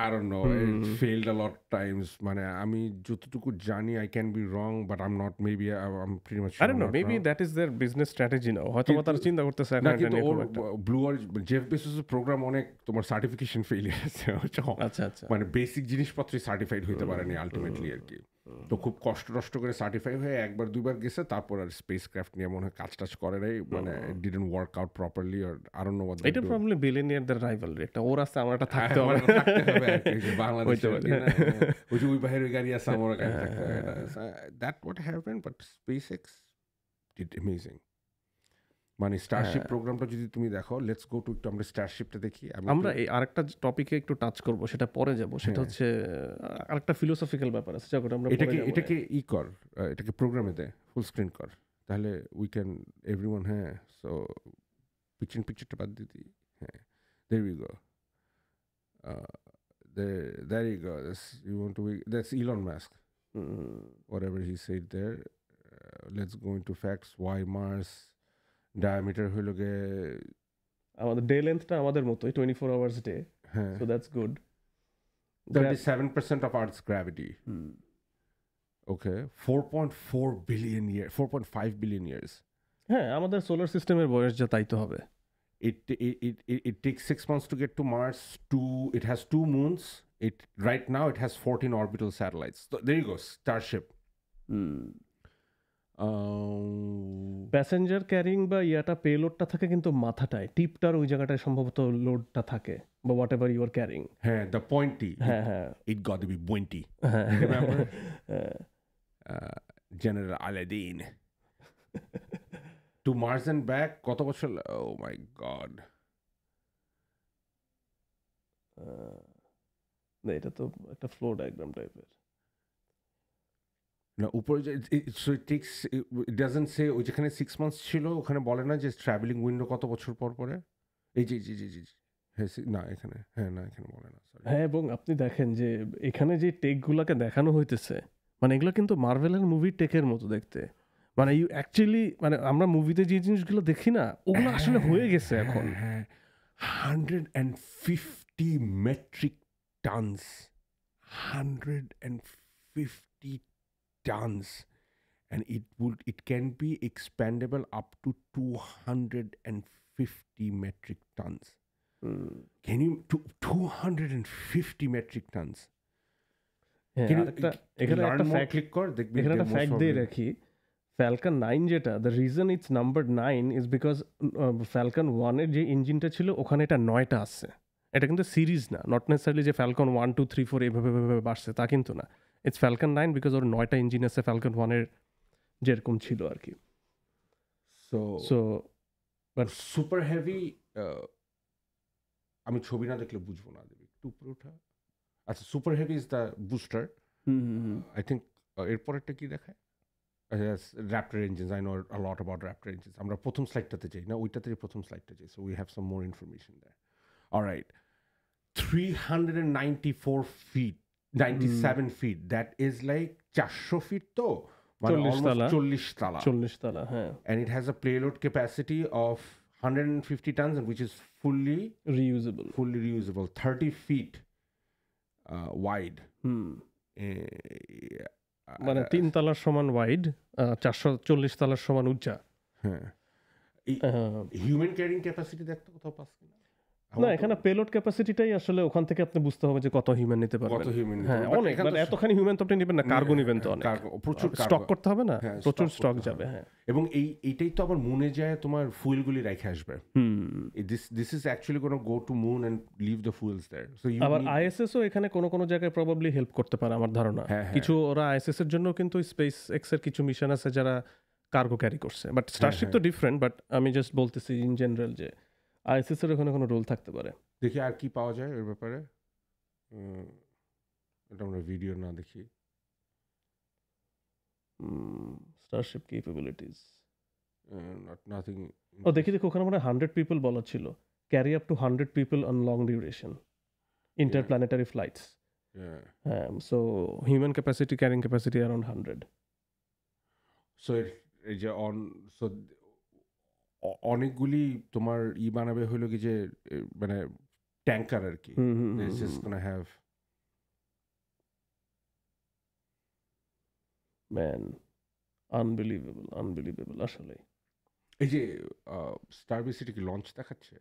I don't know, it failed a lot of times. মানে আমি যতটুকু জানি, I can be wrong, but I'm not, maybe I'm pretty much sure, I don't know, maybe that is their business strategy now. হয়তো তারা চিন্তা করতেছে না, কিন্তু ওর ব্লু অরিজিন, জেফ বেজোসের প্রোগ্রাম অনেক তোমার সার্টিফিকেশন ফেলিয়ার আছে। আচ্ছা আচ্ছা, মানে বেসিক জিনিসপত্রই সার্টিফাইড হইতে পারেনি আলটিমেটলি আর কি। তো খুব কষ্ট করে সার্টিফাই হয়ে একবার দুইবার গেছে, তারপর আর স্পেস ক্রাফট নিয়ে মনে হয় কাজ টাজ করে নাই, মানে ডিডন্ট ওয়ার্ক আউট প্রপারলি, আর আই ডোন্ট নো হোয়াট। এটা প্রবলি বিলিয়নিয়ারদের রাইভালরি, একটা ওর আছে আমার একটা থাকতে হবে, বাংলাদেশে ওই যে ওই বাইরের গাড়ি আছে, আমার গাড়ি থাকতে হবে, that what happened. But SpaceX did amazing. মানে স্টারশিপ প্রোগ্রামটা যদি তুমি দেখো, লেটস গো টু, একটু আমরা স্টারশিপটা দেখি। আমরা এই আরেকটা টপিকে একটু টাচ করব, সেটা পরে যাব, সেটা হচ্ছে আরেকটা ফিলোসফিক্যাল ব্যাপার আছে, যখন আমরা এটাকে ই কর, এটাকে প্রোগ্রামে দে, ফুল স্ক্রিন কর, তাহলে উই ক্যান এভরিওয়ান। হ্যাঁ, সো পিকচারটা বাদ দিতি। হ্যাঁ, there we go. There you go. That's Elon Musk. Whatever he said there. Let's go into facts. Why Mars diameter হলো গে, আমাদের ডে লেন্থটা আমাদের মতোই 24 hours day. So that's good. 37% of Earth's gravity. Okay, 4.4 billion years, 4.5 billion years. হ্যাঁ, আমাদের solar সিস্টেমের বয়স যা তাই তো হবে। It takes 6 months to get to Mars. It has 2 moons. Right now it has 14 orbital satellites. So there you go, Starship. Passenger carrying বা ইয়াটা পেলোডটা থাকে কিন্তু মাথাটায়, টিপটার ওই জায়গাটায় সম্ভবত লোডটা থাকে, বা whatever you are carrying. হ্যাঁ, দ্য পয়েন্টি, হ্যাঁ, it got to be pointy. General আলাদিন টু মার্স এন্ড ব্যাক কত বছর? ও মাই গড, না এটা তো একটা ফ্লো ডায়াগ্রাম টাইপের। না, উপরে so it takes, it doesn't say, ওই যেখানে 6 মান্থস ছিল ওখানে বলে না যে ট্রাভেলিং উইন্ডো কত বছর পর পরে। এই জি হ্যাঁ, না এখানে, হ্যাঁ না এখানে বলে না। হ্যাঁ, এবং আপনি দেখেন যে এখানে যে টেকগুলোকে দেখানো হইতেছে, মানে এগুলো কিন্তু মার্ভেলের মুভির টেকের মতো দেখতে। মানে ইউ অ্যাকচুয়ালি, মানে আমরা মুভিতে যে জিনিসগুলো দেখি না, ওগুলো আসলে হয়ে গেছে এখন। 150 metric tons, 150 tons, and it can be expandable up to 250 metric tons. Can you 250 metric tons? এখানে একটা ফ্যাক্ট দিয়ে রাখি, ফ্যালকন 9 যেটা, the reason it's number 9 is because Falcon 1 এর যে ইঞ্জিনটা ছিল ওখানে এটা 9টা আছে, এটা কিন্তু সিরিজ না, নট নেসেসারিলি যে ফ্যালকন 1 2 3 4 এভাবে বাড়ছে তা কিন্তু না। ইটস ফ্যালকন 9 বিকজ ওর 9টা ইঞ্জিন আছে ফ্যালকন 1 এর যেরকম ছিল আর কি। সো বাট সুপার হেভি, আমি ছবি না দেখলে বুঝবো না, দেবে একটু উপরে ওঠা। আচ্ছা, super heavy is the booster. I think এরপরেরটা কি দেখায়? Raptor engines. I know a lot about Raptor engines. আমরা প্রথম স্লাইডটাতে যাই না, ওইটাতে প্রথম স্লাইডটা যাই, so we have some more information there. All right, 394 feet, 97 feet. That is like 400 feet তো, মানে almost 40 তালা, হ্যাঁ। And it has a payload capacity of 150 tons, and which is fully reusable, 30 feet wide. মানে 3 তলার সমান wide, 440 তলার সমান উচ্চা। হ্যাঁ, হিউম্যান ক্যারিং ক্যাপাসিটি দেখতে কোথাও পাস কিনা? না, এখানে পেলোড ক্যাপাসিটিটাই আসলে ওখান থেকে আপনি বুঝতে হবে যে কত হিউম্যান নিতে পারবেন। হ্যাঁ, অনেক, মানে এতখানি হিউম্যান তো আপনি নেবেন না, কার্গো নেবেন তো অনেক, প্রচুর স্টক করতে হবে না, প্রচুর স্টক যাবে। হ্যাঁ, এবং এইটাই তো আবার মুনে যায় তোমার ফুয়েলগুলি রেখে আসবে। This is actually gonna go to moon and leave the fuels there. So আবার আইএসএসও এখানে কোনো জায়গায় প্রবাবলি হেল্প করতে পারে আমার ধারণা। কিছু ওরা আইএসএস এর জন্য কিন্তু স্পেস এক্স এর কিছু মিশন আছে যারা কার্গো ক্যারি করছে, বাট স্টারশিপ তো ডিফারেন্ট। বাট আমি জাস্ট বলতেছি ইন জেনারেল যে আইএসএস এর ওখানে কোনো রোল থাকতে পারে। দেখি আর কি পাওয়া যায় এর ব্যাপারে। এটা আমরা ভিডিও না দেখি। Starship capabilities nothing. ও দেখি ওখানে মানে 100 পিপল বলা ছিল, carry up to 100 people on long duration interplanetary flights. হ্যাঁ, so human capacity, carrying capacity around 100। সো এই যে অনেকগুলি তোমার বানাবে হলো কি যে মানে ট্যাঙ্কার আর কি। It's just gonna have man, unbelievable আসলে। এই যে স্টারবেস সিটি কি লঞ্চ দেখাচ্ছে?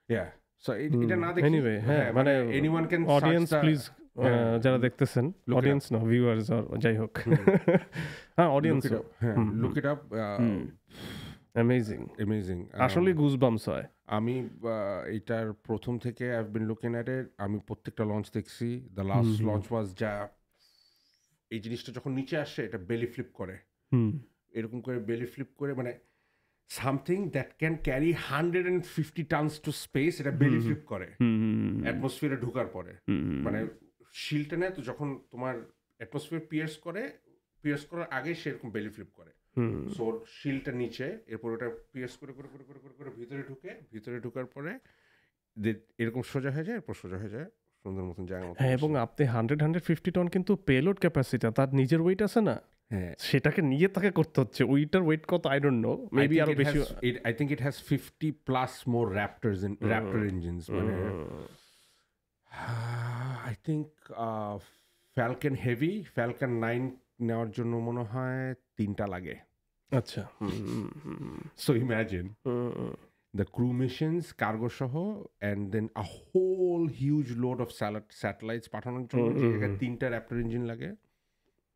Yeah, so এটা না দেখি এনিওয়ে, হ্যাঁ, মানে anyone can অডিয়েন্স প্লিজ, যারা দেখতেছেন, অডিয়েন্স না ভিউয়ার্স, আর যাই হোক, হ্যাঁ audience, look it up. Amazing, আসলে গুজবাম্পস হয়। আমি এটার প্রথম থেকে I've been looking at it, আমি প্রত্যেকটা লঞ্চ দেখছি। দ্য লাস্ট লঞ্চ ওয়াজ যা, এই জিনিসটা যখন নিচে আসে এটা বেলি ফ্লিপ করে, এরকম করে বেলি ফ্লিপ করে, মানে something that can carry 150 tons to space, এটা বেলি ফ্লিপ করে অ্যাটমসফিয়ারে ঢোকার পরে। মানে শিলটা নেয় তো, যখন তোমার অ্যাটমসফিয়ার পিয়ার্স করার আগে সেরকম বেলি ফ্লিপ করে। সো শিলটা নিচে, এরপর ওটা পিয়ার্স করে ভিতরে ঢোকার পরে এরকম সোজা হয়ে যায়, এরপর সোজা হয়ে যায় সুন্দর মতন জায়গা মতো। হ্যাঁ, এবং আপনি 150 টন কিন্তু পেলোড ক্যাপাসিটি, তার নিজের ওয়েট আছে না, সেটাকে নিয়ে তাকে করতে হচ্ছে। ওইটার ওয়েট কত আই ডোন্ট নো, মেবি আরো বেশি। I think it has 50 plus more Raptor engines। মানে আই থিংক Falcon 9 নেওয়ার জন্য মনে হয় 3টা লাগে। আচ্ছা, so imagine the crew missions, cargo সহ, and then a whole huge load of satellites পাঠানোর জন্য যে 3টা Raptor engine লাগে।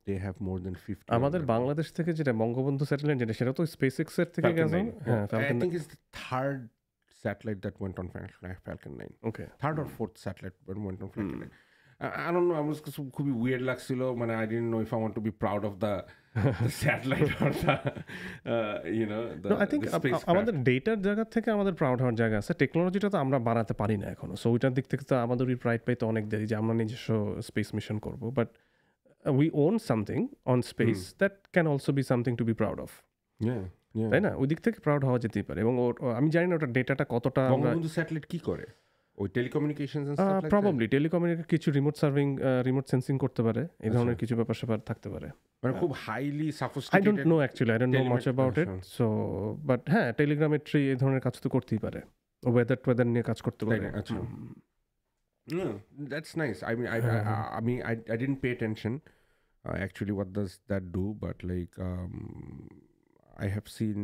They have more than 50. আমাদের বাংলাদেশ থেকে যেটা বঙ্গবন্ধু স্যাটেলাইট, যেটা সেটা তো SpaceX এর থেকে গেছে। হ্যাঁ, I think it's the third satellite that went on Falcon 9. Okay, third or fourth satellite that went on Falcon 9. I don't know, আমার কাছে খুবই weird লাগছিল, মানে I didn't know if I want to be proud of the satellite or the no, I think আমাদের ডেটার জায়গা থেকে আমাদের প্রাউড হওয়ার জায়গা আছে। টেকনোলজিটা তো আমরা বানাতে পারি না এখনো, সো ওইটার দিক থেকে তো আমাদের ওই প্রাইড পাইতে অনেক দেরি যে আমরা নিজস্ব স্পেস মিশন করব। But we own something on space that can also be something to be proud of. তাই না? ওই দিক থেকে প্রাউড হওয়া যেতেই পারে। এবং আমি জানি না ওটা ডেটাটা কতটা। বঙ্গবন্ধু স্যাটেলাইট কি করে? ওই telecommunications and stuff like probably কিছু রিমোট সেন্সিং করতে পারে, এই ধরনের কিছু ব্যাপার স্যাপার থাকতে পারে। মানে খুব highly সাফিস্টিকেটেড। I don't know actually, I don't know much about it. So but হ্যাঁ, টেলিগ্রামেট্রি এই ধরনের কাজ তো করতেই পারে, ওয়েদার নিয়ে কাজ করতে পারে। আচ্ছা, no, that's nice. I didn't pay attention actually what does that do, but like I have seen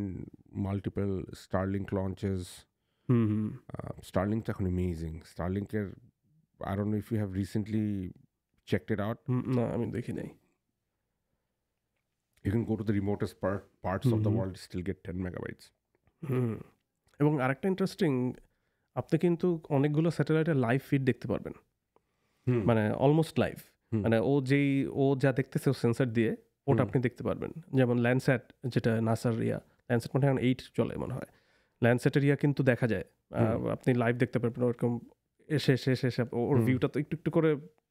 multiple Starlink launches. Starlink is amazing. Starlink, I don't know if you have recently checked it out. No, I mean দেখি নাই। You can go to the remotest parts of the world, still get 10 megabytes. এবং আরেকটা interesting, আপনি কিন্তু অনেকগুলো স্যাটেলাইটের live feed দেখতে পারবেন, মানে অলমোস্ট লাইভ। মানে ও যা দেখতেছে ও সেন্সার দিয়ে ওটা আপনি দেখতে পারবেন। যেমন ল্যান্ডস্যাট, যেটা নাসার ল্যান্ডস্যাট মানে এখন 8 চলে মনে হয়, ল্যান্ডস্যাটের কিন্তু দেখা যায়, আপনি লাইভ দেখতে পারবেন ওরকম এসে ওর ভিউটা তো একটু একটু করে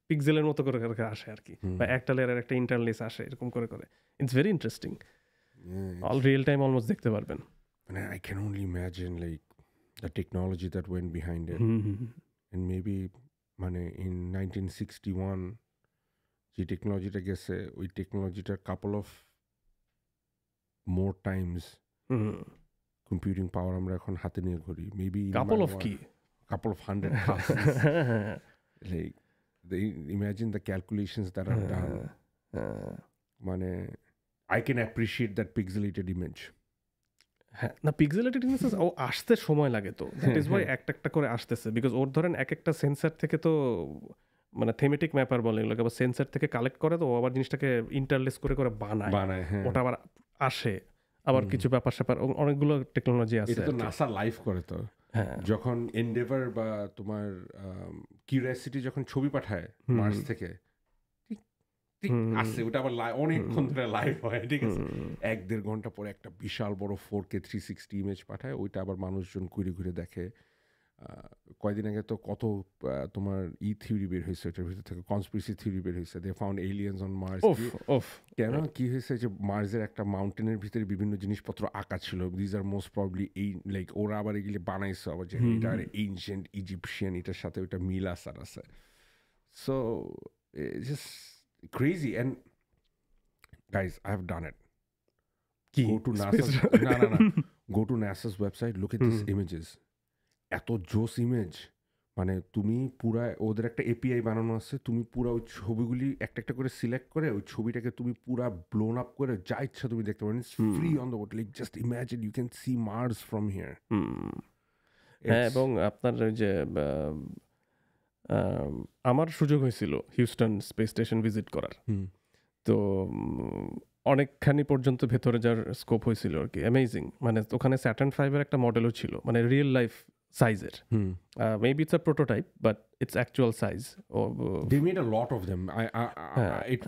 পিক্সেলের মতো করে আসে আর কি, বা একটা লেয়ারের একটা ইন্টারলেস আসে এরকম করে it's very interesting. All real time almost দেখতে পারবেন। And I can only imagine like the technology that went behind it. And maybe মানে in 1961 যে টেকনোলজিটা গেছে ওই টেকনোলজিটার couple of more times computing power আমরা এখন হাতে নিয়ে ঘুরি। মেবি কাপল অফ কি, couple of hundred like they imagine the calculations that are done. মানে I can appreciate that pixelated image. হ্যাঁ, না পিক্সেলেটেড ইমেজেস ও আসতে সময় লাগে, তো দ্যাট ইজ ওয়াই একটা একটা করে আসতেছে, বিকজ ওর ধরেন এক একটা সেন্সার থেকে তো মানে থেমেটিক ম্যাপার বলে এগুলোকে, আবার সেন্সার থেকে কালেক্ট করে, তো আবার জিনিসটাকে ইন্টারলেস করে বানায়, ওটা আবার আসে, আবার কিছু ব্যাপার স্যাপার অনেকগুলো টেকনোলজি আছে। এটা তো নাসা লাইভ করে তো, যখন এন্ডেভার বা তোমার কিউরিয়াসিটি যখন ছবি পাঠায় মার্স থেকে আসছে, ওটা আবার অনেকক্ষণ ধরে লাইভ হয়, ঠিক আছে, 1-1.5 ঘন্টা পরে একটা বিশাল বড় 4K 360 ইমেজ পাঠায়, ওইটা আবার মানুষজন ঘুরে ঘুরে দেখে। কয়দিন আগে তো কত তোমার থিওরি বের হয়েছে, ওটার ভিতর থেকে কনস্পিরেসি থিওরি বের হয়েছে, they found aliens on Mars. কেন কি হয়েছে যে মার্সের একটা মাউন্টেনের ভিতরে বিভিন্ন জিনিসপত্র আঁকা ছিল, দিজ আর মোস্ট প্রবলি এই লাইক ওরা আবার এগুলি বানাইছে আবার যে এটা এনশিয়েন্ট ইজিপশিয়ান, এটার সাথে ওইটা মিল আসার আছে। So just crazy. And guys, I have done it. Go to NASA's go to NASA's website, look at these images. এত জোস ইমেজ, মানে তুমি পুরা ওদের একটা এপিআই বানানো আছে, তুমি পুরা ওই ছবিগুলি একটা একটা করে সিলেক্ট করে ওই ছবিটাকে তুমি পুরা ব্লোন আপ করে যা ইচ্ছা তুমি দেখতে পারো। It's free on the world, like just imagine you can see Mars from here. হ্যাঁ, এবং আপনার ওই যে আমার সুযোগ হয়েছিল হিউস্টন স্পেস স্টেশন ভিজিট করার, তো অনেকখানি পর্যন্ত ভেতরে যাওয়ার স্কোপ হয়েছিল আর কি। অ্যামেজিং, মানে ওখানে স্যাটার্ন 5-এর একটা মডেলও ছিল, মানে রিয়েল লাইফ সাইজের, maybe it's a prototype but it's actual size. They made a lot of them. It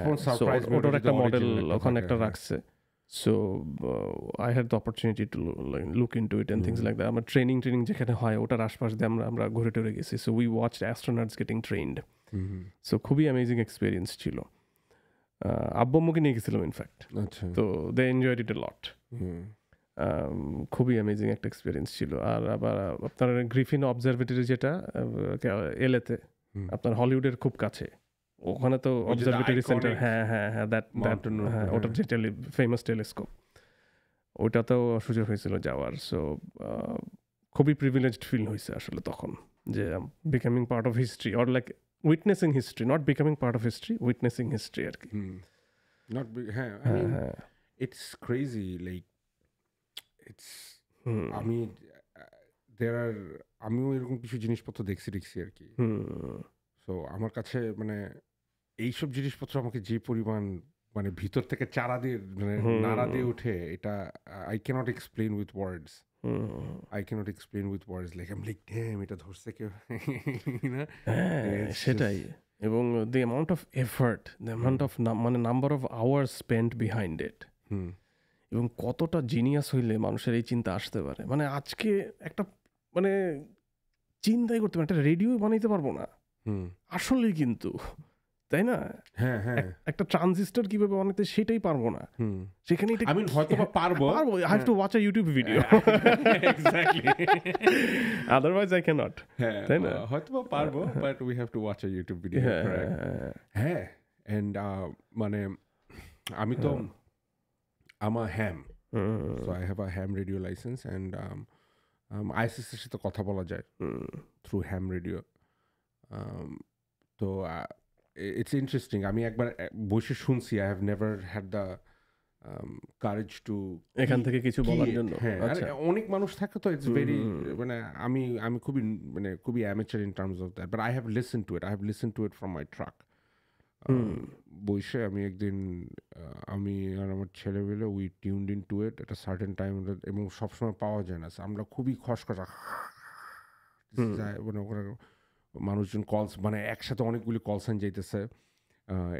won't surprise me. ওটার একটা মডেল ওখানে একটা রাখছে। So I had the opportunity to look into it and things like that. আমার training যেখানে হয় ওটার আশপাশ দিয়ে আমরা ঘুরে টুরে গেছি। So we watched astronauts getting trained. So খুবই অ্যামেজিং এক্সপিরিয়েন্স ছিল। আব্বু আম্মুকে নিয়ে গেছিলাম ইনফ্যাক্ট, তো দে এনজয়েড ইট এ লট। খুবই অ্যামেজিং একটা এক্সপিরিয়েন্স ছিল। আর আবার আপনার গ্রিফিন অবজারভেটরি যেটা এলএতে, আপনার হলিউডের খুব কাছে, ওখানে তো অবজারভেটরি সেন্টার, ওটার যে ফেমাস টেলিস্কোপ, ওইটাতেও সুযোগ হয়েছিল যাওয়ার। সো খুবই প্রিভিলেজড ফিল হয়েছে আসলে তখন, যে becoming part of history, or like witnessing history, not becoming part of history, witnessing history আর কি। ইটস ক্রেজি, লাইক ইটস আমিও এরকম কিছু জিনিসপত্র দেখছি আর কি। সো আমার কাছে মানে এইসব জিনিসপত্র আমাকে যে পরিমাণ মানে ভিতর থেকে চারা দিয়ে মানে নাড়া দিয়ে উঠে, এটা I can't explain with words. Like I am like damn, এটা ধরছে কেউ না। সেটাই। এবং the amount of effort, the amount of মানে number of hours spent behind it, এবং কতটা জিনিয়াস হইলে মানুষের এই চিন্তা আসতে পারে। মানে আজকে একটা মানে চিন্তাই করতে পারে, একটা রেডিও বানাইতে পারবো না আসলেই, কিন্তু তাই না? একটা ট্রানজিস্টর কিভাবে বানাতে সেটাই পারবো না, সেখানে আমি হয়তো পারবো, I have to watch a YouTube video, exactly, otherwise I can't. তাই না? হয়তো পারবো, but we have to watch a YouTube video. হ্যাঁ, এন্ড মানে আমি তো I'm a ham, so I have a ham radio license, and ISS এর সাথে কথা বলা যায় through ham radio. তো it's interesting. আমি একবার বসে শুনছি, I have never had the courage to এখান থেকে কিছু বলার জন্য। অনেক মানুষ থাকে তো, it's very মানে আমি খুবই amateur in terms of that, but I have listened to it from my truck. বসে আমি একদিন আমি আর আমার ছেলে মিলে we tuned in to it at a certain time, এবং সবসময় পাওয়া যায় না, আমরা খুবই খসখসা মানে ওখানে মানুষজন কলস মানে একসাথে অনেকগুলি কল সাইন যাইতেছে।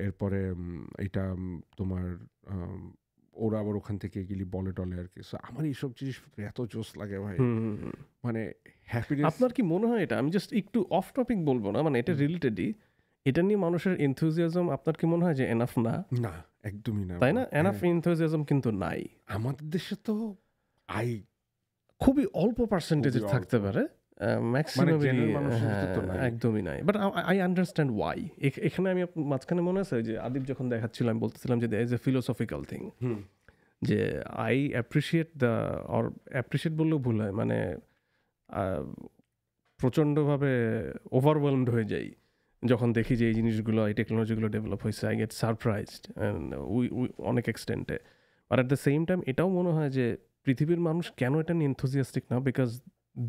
এরপরে এটা তোমার ওরা আবার ওখান থেকে গেলি বলে টলে আর কি। সো আমার এইসব জিনিসপত্র এত জোস লাগে ভাই, মানে হ্যাপিনেস। আপনার কি মনে হয় এটা, আমি জাস্ট একটু অফ টপিক বলবো না, মানে এটা রিলেটেডই, এটা নিয়ে মানুষের এনথুজিয়াজম আপনার কি মনে হয় যে এনাফ না? না, একদমই না, তাই না? এনাফ এনথুজিয়াজম কিন্তু নাই আমাদের দেশে। তো খুবই অল্প পার্সেন্টেজে থাকতে পারে, একদমই নাই। But I understand Y. এখানে আমি মাঝখানে মনে আছে যে আদিব যখন দেখাচ্ছিলাম, আমি বলতেছিলাম যে there is a philosophical thing, যে আই অ্যাপ্রিসিয়েট অ্যাপ্রিসিয়েট বললেও ভুল হয়, মানে প্রচণ্ডভাবে ওভারওয়েলমড হয়ে যাই যখন দেখি যে এই জিনিসগুলো, এই টেকনোলজিগুলো ডেভেলপ হয়েছে। আই গেট সারপ্রাইজড অনেক এক্সটেন্টে। But at the same time এটাও মনে হয় যে পৃথিবীর মানুষ কেন এটা নিয়ে এনথুজিয়াস্টিক না, because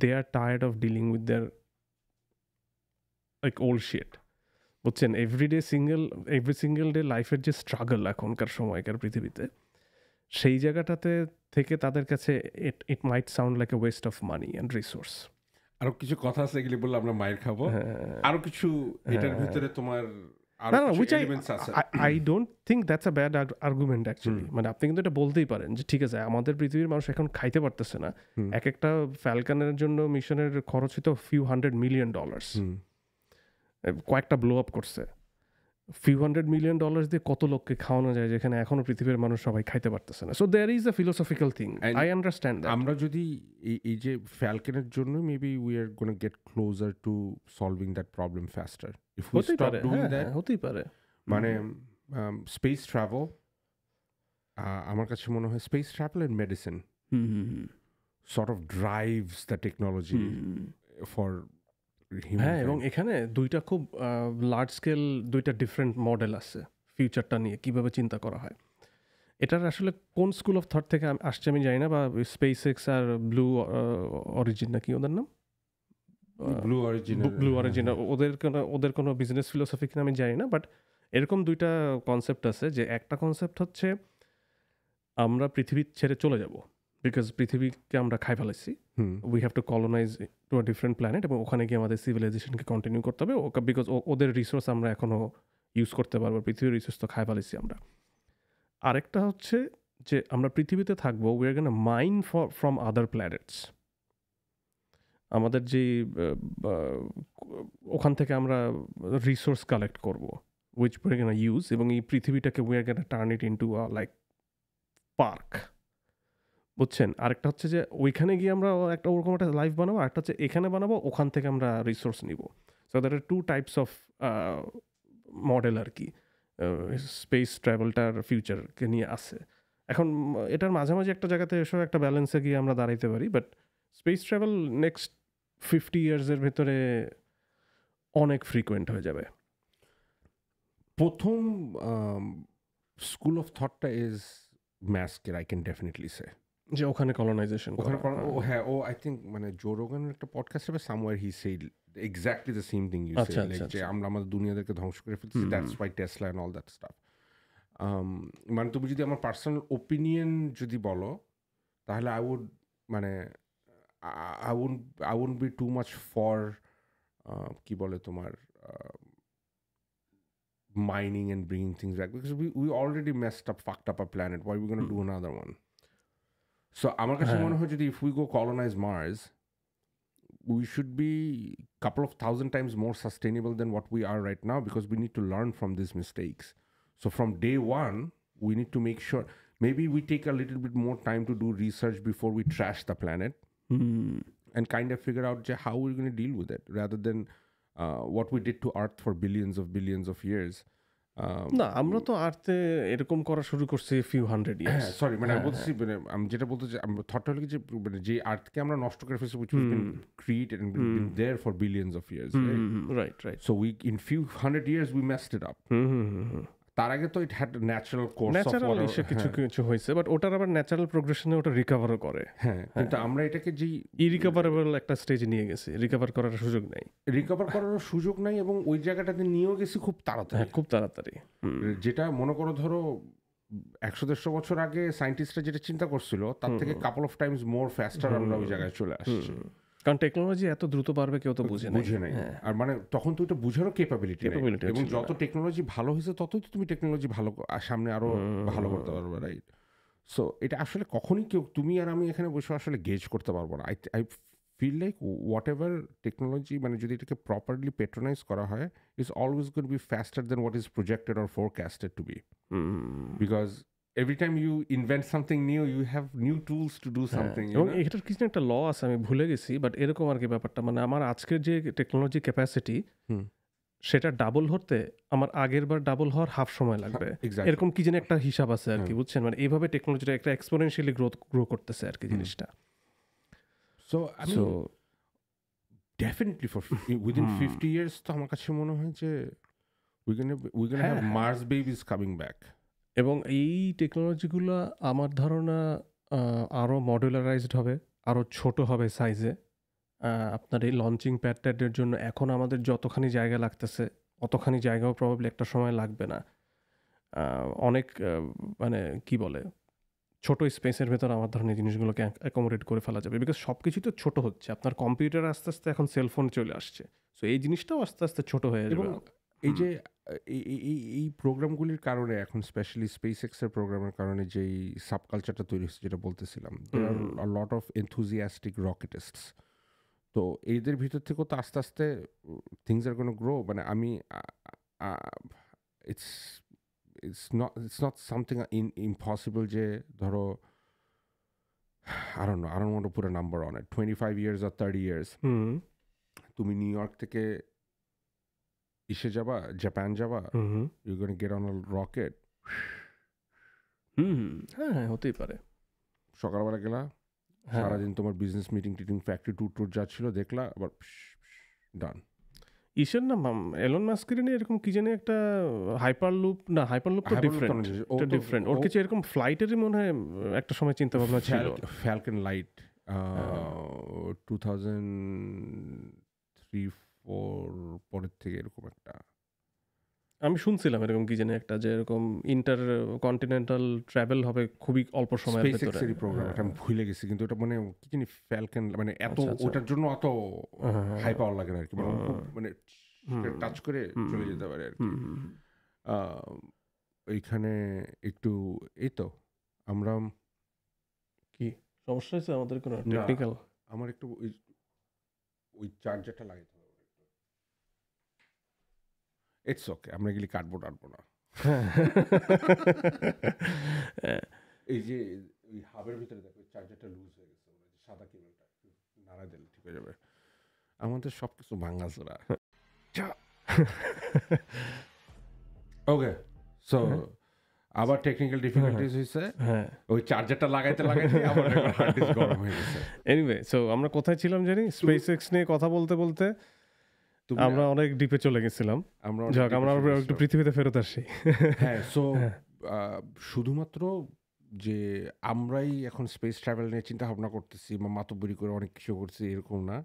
they are tired of dealing with their like old shit, বুঝছেন? every single day লাইফের যে স্ট্রাগল এখনকার সময়কার পৃথিবীতে, সেই জায়গাটাতে থেকে তাদের কাছে it might sound like a waste of money and resource. আরো কিছু কথা আছে, এগুলি বললে আমরা মায়ের খাবো। আরো কিছু এটার ভিতরে তোমার I don't think that's a bad argument actually. মানে আপনি কিন্তু এটা বলতেই পারেন যে ঠিক আছে, আমাদের পৃথিবীর মানুষ এখন খাইতে পারতেছে না, এক একটা ফ্যালকনের জন্য মিশনের খরচ হতো few $100 million, কয়েকটা ব্লো আপ করছে। few $100 million দিয়ে কত লোককে খাওয়ানো যায় যেখানে এখনো পৃথিবীর মানুষ সবাই খাইতে পারতেছে না। So there is a philosophical thing, I understand that. আমরা যদি এই যে ফ্যালকনের জন্য maybe we are gonna get closer to solving that problem faster if we stop doing that. হতেই পারে। মানে স্পেস ট্রাভেল, আমার কাছে মনে হয় space travel and medicine sort of drives the technology for human. হ্যাঁ, এবং এখানে দুইটা খুব লার্জ স্কেল দুইটা ডিফারেন্ট মডেল আছে ফিউচারটা নিয়ে কিভাবে চিন্তা করা হয়। এটার আসলে কোন স্কুল অফ থট থেকে আসছে আমি জানি না, বা স্পেস এক্স আর ব্লু অরিজিন নাকি ওদের নাম, ব্লু অরিজিন, ওদের কোনো বিজনেস ফিলোসফি কিনা আমি জানি না। বাট এরকম দুইটা কনসেপ্ট আছে, যে একটা কনসেপ্ট হচ্ছে আমরা পৃথিবী ছেড়ে চলে যাব, বিকজ পৃথিবীকে আমরা খাই ফেলেছি, we have two colonise to a different planet, এবং ওখানে গিয়ে আমাদের সিভিলাইজেশনকে কন্টিনিউ করতে হবে, বিকজ ওদের রিসোর্স আমরা এখনও ইউজ করতে পারবো, পৃথিবীর রিসোর্স তো খাই ফেলেছি আমরা। আরেকটা হচ্ছে যে আমরা পৃথিবীতে থাকবো, we are gonna mine from other planets, আমাদের যে ওখান থেকে আমরা রিসোর্স কালেক্ট করবো, which we are gonna use, এবং এই পৃথিবীটাকে we are gonna turn it into like park, বুঝছেন? আরেকটা হচ্ছে যে ওইখানে গিয়ে আমরা একটা ওরকম একটা লাইফ বানাবো, আরেকটা হচ্ছে এখানে বানাবো, ওখান থেকে আমরা রিসোর্স নিব। So that are two types of model আর কি স্পেস ট্রাভেলটার ফিউচারকে নিয়ে আসে। এখন এটার মাঝামাঝি একটা জায়গাতে এসব একটা ব্যালেন্সে গিয়ে আমরা দাঁড়াইতে পারি, বাট স্পেস ট্রাভেল নেক্সট 50 ইয়ার্সের ভেতরে অনেক ফ্রিকুয়েন্ট হয়ে যাবে। প্রথম স্কুল অফ থটটা ইজ ম্যাস্কের, আই ক্যান ডেফিনেটলি সে, যে ওখানে কলোনাইজেশন, হ্যাঁ, ও আই থিঙ্ক মানে জো রোগানের একটা পডকাস্ট হবে, somewhere he said exactly the same thing you said, like যে আমরা আমাদের দুনিয়াদেরকে ধ্বংস করে ফেলছি, that's why Tesla and all that stuff. মানে তুমি যদি আমার পার্সোনাল ওপিনিয়ন যদি বলো, তাহলে আই উড মানে I wouldn't be too much for কি বলে তোমার mining and bringing things back, because we already messed up, fucked up our planet. Why are we going to do another one? So আমার কাছে মনে হয় যদি if we go colonize Mars, we should be a couple of thousand times more sustainable than what we are right now, because we need to learn from these mistakes. So from day one, we need to make sure maybe we take a little bit more time to do research before we trash the planet and kind of figure out how we're going to deal with it, rather than what we did to Earth for billions of years. না, আমরা তো আর্থে এরকম করা শুরু করছি few hundred years. Sorry, মানে আমি বলছি, মানে আমি যেটা বলতে চাই, থটটা হলো কি যে মানে যে আর্থকে আমরা নষ্ট করে ফেলছি, which has been created and been there for billions of years, right. So we in few hundred years we messed it up. তার আগে তো it had natural course of water, কিছু হয়েছে, বাট ওটার আবার ন্যাচারাল প্রোগ্রেশনে ওটা রিকভারও করে। হ্যাঁ, কিন্তু আমরা এটাকে যে ইরিকভারেবল একটা স্টেজে নিয়ে গেছি, রিকভার করার সুযোগ নাই, এবং ওই জায়গাটাতে নিয়েও গেছি খুব তাড়াতাড়ি। যেটা মনে করো, ধরো 100-150 বছর আগে সায়েন্টিস্টরা যেটা চিন্তা করছিল, তার থেকে কাপল অফ টাইমস মোর ফাস্টার আমরা ওই জায়গায় চলে আসছি। কারণ টেকনোলজি এত দ্রুত বাড়বে কেউ তো বুঝে নাই। আর মানে তখন তো এটা বুঝারও ক্যাপাবিলিটি এবং যত টেকনোলজি ভালো হয়েছে ততই তো তুমি টেকনোলজি ভালো সামনে আরো ভালো করতে পারবে, রাইট? সো এটা আসলে কখনই কেউ, তুমি আর আমি এখানে বসে আসলে গেজ করতে পারবো না। I feel like whatever technology, মানে যদি এটাকে প্রপারলি পেট্রোনাইজ করা হয়, is always going to be faster than what is projected or forecasted to be, because every time you invent something new, you have new tools to do something. এবং এটার কিছু একটা ল আছে, আমি ভুলে গেছি, বাট এরকম আর কি ব্যাপারটা, মানে আমার আজকের যে টেকনোলজি ক্যাপাসিটি সেটা ডাবল হতে আমার আগের বার ডাবল হওয়ার হাফ সময় লাগবে, এরকম কি যেন একটা হিসাব আছে আর কি, বুঝছেন? মানে এইভাবে টেকনোলজিটা একটা এক্সপোনেনশিয়ালি গ্রো করতেছে আর কি জিনিসটা। So definitely for within 50 years তো আমার কাছে মনে হয় যে we gonna have Mars babies coming back. এবং এই টেকনোলজিগুলো আমার ধারণা আরও মডুলারাইজড হবে, আরও ছোট হবে সাইজে। আপনার এই লঞ্চিং প্যাডের জন্য এখন আমাদের যতখানি জায়গা লাগতেছে অতখানি জায়গাও প্রবাবলি একটা সময় লাগবে না। অনেক মানে কি বলে, ছোট স্পেসের ভেতর আমার ধরনের জিনিসগুলোকে অ্যাকোমোডেট করে ফেলা যাবে, বিকজ সব কিছুই তো ছোটো হচ্ছে। আপনার কম্পিউটার আস্তে আস্তে এখন সেলফোন চলে আসছে, সো এই জিনিসটাও আস্তে আস্তে ছোটো হয়ে যাবে। এই যে এই প্রোগ্রামগুলির কারণে এখন স্পেশালি স্পেস এক্সের প্রোগ্রামের কারণে যেই সাবকালচারটা তৈরি হচ্ছে, যেটা বলতেছিলাম, দেয়ার আর আ লট অফ এনথুজিয়াস্টিক রকেটিস্টস। তো এদের ভিতর থেকেও তো আস্তে আস্তে থিংস আর গোনা গ্রো। মানে আমি it's not something impossible যে ধরো I don't want to put a number on it, 25 years or 30 years তুমি নিউ ইয়র্ক থেকে ইসে যাবা, জাপান যাবা, you gonna get on a rocket. হ্যাঁ, হতেই পারে। সকালবেলা গেলা, সারাদিন তোমার বিজনেস মিটিং টিটিং ফ্যাক্টরি ট্যুর যাচ্ছিল, দেখলা, আবার ডান। ইসের নাম এলন মাস্কের নিয়ে এরকম কি জানি একটা হাইপারলুপ তো ডিফারেন্ট, ওর কিছু এরকম ফ্লাইটেরই মনে হয় একটা সময় চিন্তা ভাবনা ছিল। ফ্যালকন লাইট 2003-4 পরের থেকে এরকম একটা আমি শুনছিলাম এরকম কি জানি একটা, যে এরকম ইন্টার কন্টিনেন্টাল ট্রাভেল হবে খুবই অল্প সময়ের ভিতরে। স্পেসএক্সের প্রোগ্রাম, এটা আমি ভুলে গেছি, কিন্তু এটা মানে কি জানি ফ্যালকন, মানে এত ওটার জন্য অত হাই পাওয়ার লাগে না আর কি, মানে টাচ করে চলে যেতে পারে আর কি। এইখানে একটু এই তো আমরা কি সমস্যা হয়েছে আমাদের কোনো টেকনিক্যাল? আমার একটু ওই চার্জারটা লাগাইতে হবে। ইটস ওকে, আমরা গেলে কাটবো না। এই যে ওই হাবের ভিতরে দেখো চার্জারটা লুজ হয়ে গেছে, সাদা কেবলটা নাড়া দিলে ঠিক হয়ে যাবে। আমাদের সব কিছু ভাঙাচোরা। ওকে, সো আবার টেকনিক্যাল ডিফিকাল্টিজ হয়েছে, ওই চার্জারটা লাগাইতে আমার হার্ড ডিস্ক গরম হয়ে গেছে। এনিওয়ে, সো আমরা কোথায় ছিলাম জানি? স্পেসএক্স নিয়ে কথা বলতে বলতে আমরা অনেক ডিপে চলে গেছিলাম। আমরা একটু পৃথিবীতে ফেরত আসি। হ্যাঁ, সো শুধুমাত্র যে আমরাই এখন স্পেস ট্রাভেল নিয়ে চিন্তা ভাবনা করতেছি বা মাতব্বরি করে অনেক কিছু করছি এরকম না।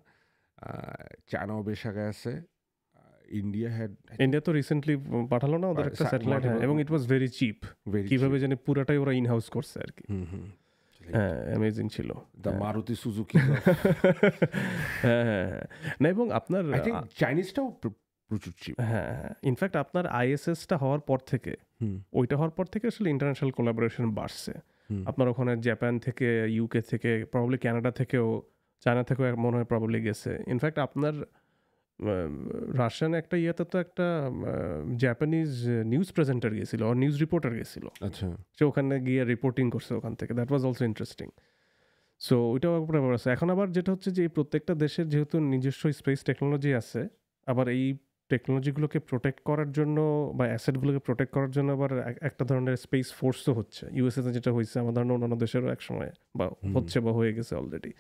চায়নাও বেশ আগে আছে। ইন্ডিয়া তো রিসেন্টলি পাঠালো না ওদের একটা স্যাটেলাইট, এবং ইট ওয়াজ ভেরি চিপ। কিভাবে জানি পুরাটাই ওরা ইন হাউস করছে আর কি। হ্যাঁ, অ্যামেজিং ছিল। The Maruti Suzuki. হ্যাঁ, না, এবং আপনার চাইনিজটাও প্রচুর চিপ। হ্যাঁ, ইনফ্যাক্ট আপনার আইএসএসটা হওয়ার পর থেকে, ওইটা হওয়ার পর থেকে আসলে ইন্টারন্যাশনাল কোলাবোরেশন বাড়ছে। আপনার ওখানে জাপান থেকে, ইউকে থেকে, প্রবাবলি কানাডা থেকেও, চায়না থেকেও মনে হয় প্রবাবলি গেছে। ইনফ্যাক্ট আপনার রাশিয়ান একটা ইয়েতে তো একটা জাপানিজ নিউজ প্রেজেন্টার গেছিল, আর নিউজ রিপোর্টার গেছিল। আচ্ছা, সে ওখানে গিয়ে রিপোর্টিং করছে ওখান থেকে। That was also interesting. So ওইটাও ব্যাপার আছে। এখন আবার যেটা হচ্ছে যে এই প্রত্যেকটা দেশের যেহেতু নিজস্ব স্পেস টেকনোলজি আছে, আবার এই টেকনোলজিগুলোকে প্রোটেক্ট করার জন্য বা অ্যাসেটগুলোকে প্রোটেক্ট করার জন্য আবার একটা ধরনের স্পেস ফোর্সও হচ্ছে। ইউএসএতে যেটা হয়েছে, আমার ধরনের অন্যান্য দেশেরও এক সময় বা হচ্ছে বা হয়ে গেছে already.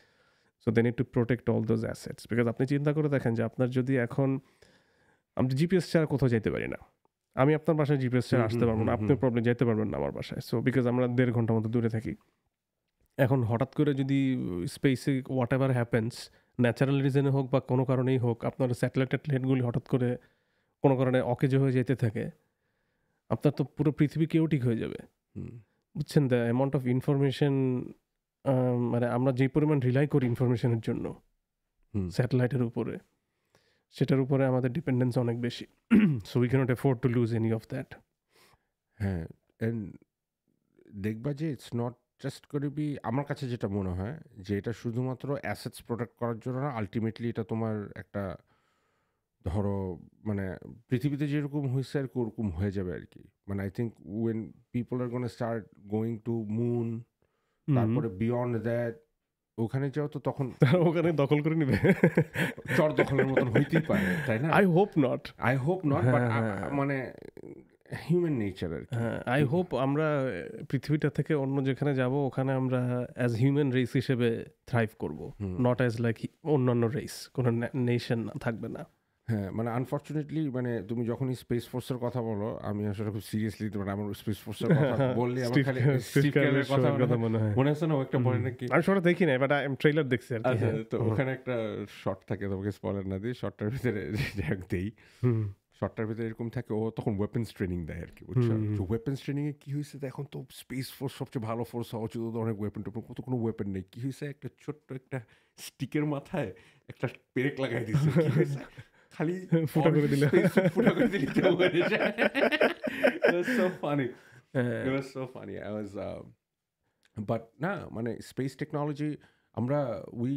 So they need to protect all those assets, because আপনি চিন্তা করে দেখেন যে আপনার যদি এখন, আমি জিপিএস ছাড়া কোথাও যেতে পারি না, আমি আপনার বাসায় জিপিএস ছাড়া আসতে পারবো না, আপনি প্রবলেম যেতে পারবেন না আমার বাসায়। সো বিকজ আমরা 1.5 ঘন্টার মতো দূরে থাকি। এখন হঠাৎ করে যদি স্পেসে হোয়াট এভার হ্যাপেন্স, ন্যাচারাল রিজনে হোক বা কোনো কারণেই হোক, আপনার স্যাটেলাইটগুলি হঠাৎ করে কোনো কারণে অকেজো হয়ে যেতে থাকে, আপনার তো পুরো পৃথিবী কেওটিক হয়ে যাবে। বুঝছেন? দ্য অ্যামাউন্ট অফ ইনফরমেশন, মানে আমরা যে পরিমাণ রিলাই করি ইনফরমেশনের জন্য, স্যাটেলাইটের উপরে, সেটার উপরে আমাদের ডিপেন্ডেন্স অনেক বেশি। So we can't afford to lose any of that. হ্যাঁ, এন্ড দেখবা যে ইটস নট জাস্ট করে বি, আমার কাছে যেটা মনে হয় যে এটা শুধুমাত্র অ্যাসেটস প্রোটেক্ট করার জন্য না, আলটিমেটলি এটা তোমার একটা ধরো মানে পৃথিবীতে যেরকম হয়েছে আর কি ওরকম হয়ে যাবে আর কি। মানে I think when people are gonna start going to moon, তারপরে বিয়ন্ড দ্যাট, ওখানে যাও তো তখন ওখানে দখল করে নিবে, চর দখলের মতন হইতেই পারে, তাই না? I hope not, I hope not, but মানে হিউম্যান নেচার আর কি। আই হোপ আমরা পৃথিবীটা থেকে অন্য যেখানে যাব ওখানে আমরা অ্যাজ হিউম্যান রেস হিসেবে থ্রাইভ করব, নট অ্যাজ লাইক অন্যান্য রেস, কোনো নেশন থাকবে না। হ্যাঁ, মানে আনফর্চুনেটলি মানে তুমি যখনই স্পেস ফোর্সের কথা বলো, আমি আসলে খুব সিরিয়াসলি মানে আমার স্পেস ফোর্সের কথা বললে আমার খালি স্টিভ ক্যারলের কথা মনে আছে না? ও একটা বলে নাকি, আমি শর্টটা দেখি না, বাট আমি ট্রেলার দেখছি আর কি। তো ওখানে একটা শর্ট থাকে, তোমাকে স্পয়লার না দিয়ে শর্টটার ভিতরে দেই, শর্টটার ভিতরে এরকম থাকে, ও তখন ওয়েপন্স ট্রেনিং দেয় আর কি, বুঝছো? ওয়েপন্স ট্রেনিং এ কি হয়েছে, এখন তো স্পেস ফোর্স সবচেয়ে ভালো ফোর্স হওয়া উচিত, অনেক ওয়েপন টোপন, কত কোনো ওয়েপন নেই। কি হয়েছে, একটা ছোট্ট একটা স্টিকের মাথায় একটা পেরেক লাগাই দিচ্ছে, কি হয়েছে, খালি ফুটা করে দিলে ফুটা করে দিলে তো হয়ে যায়। It was so funny. It was so funny. I was but না মানে স্পেস টেকনোলজি, আমরা we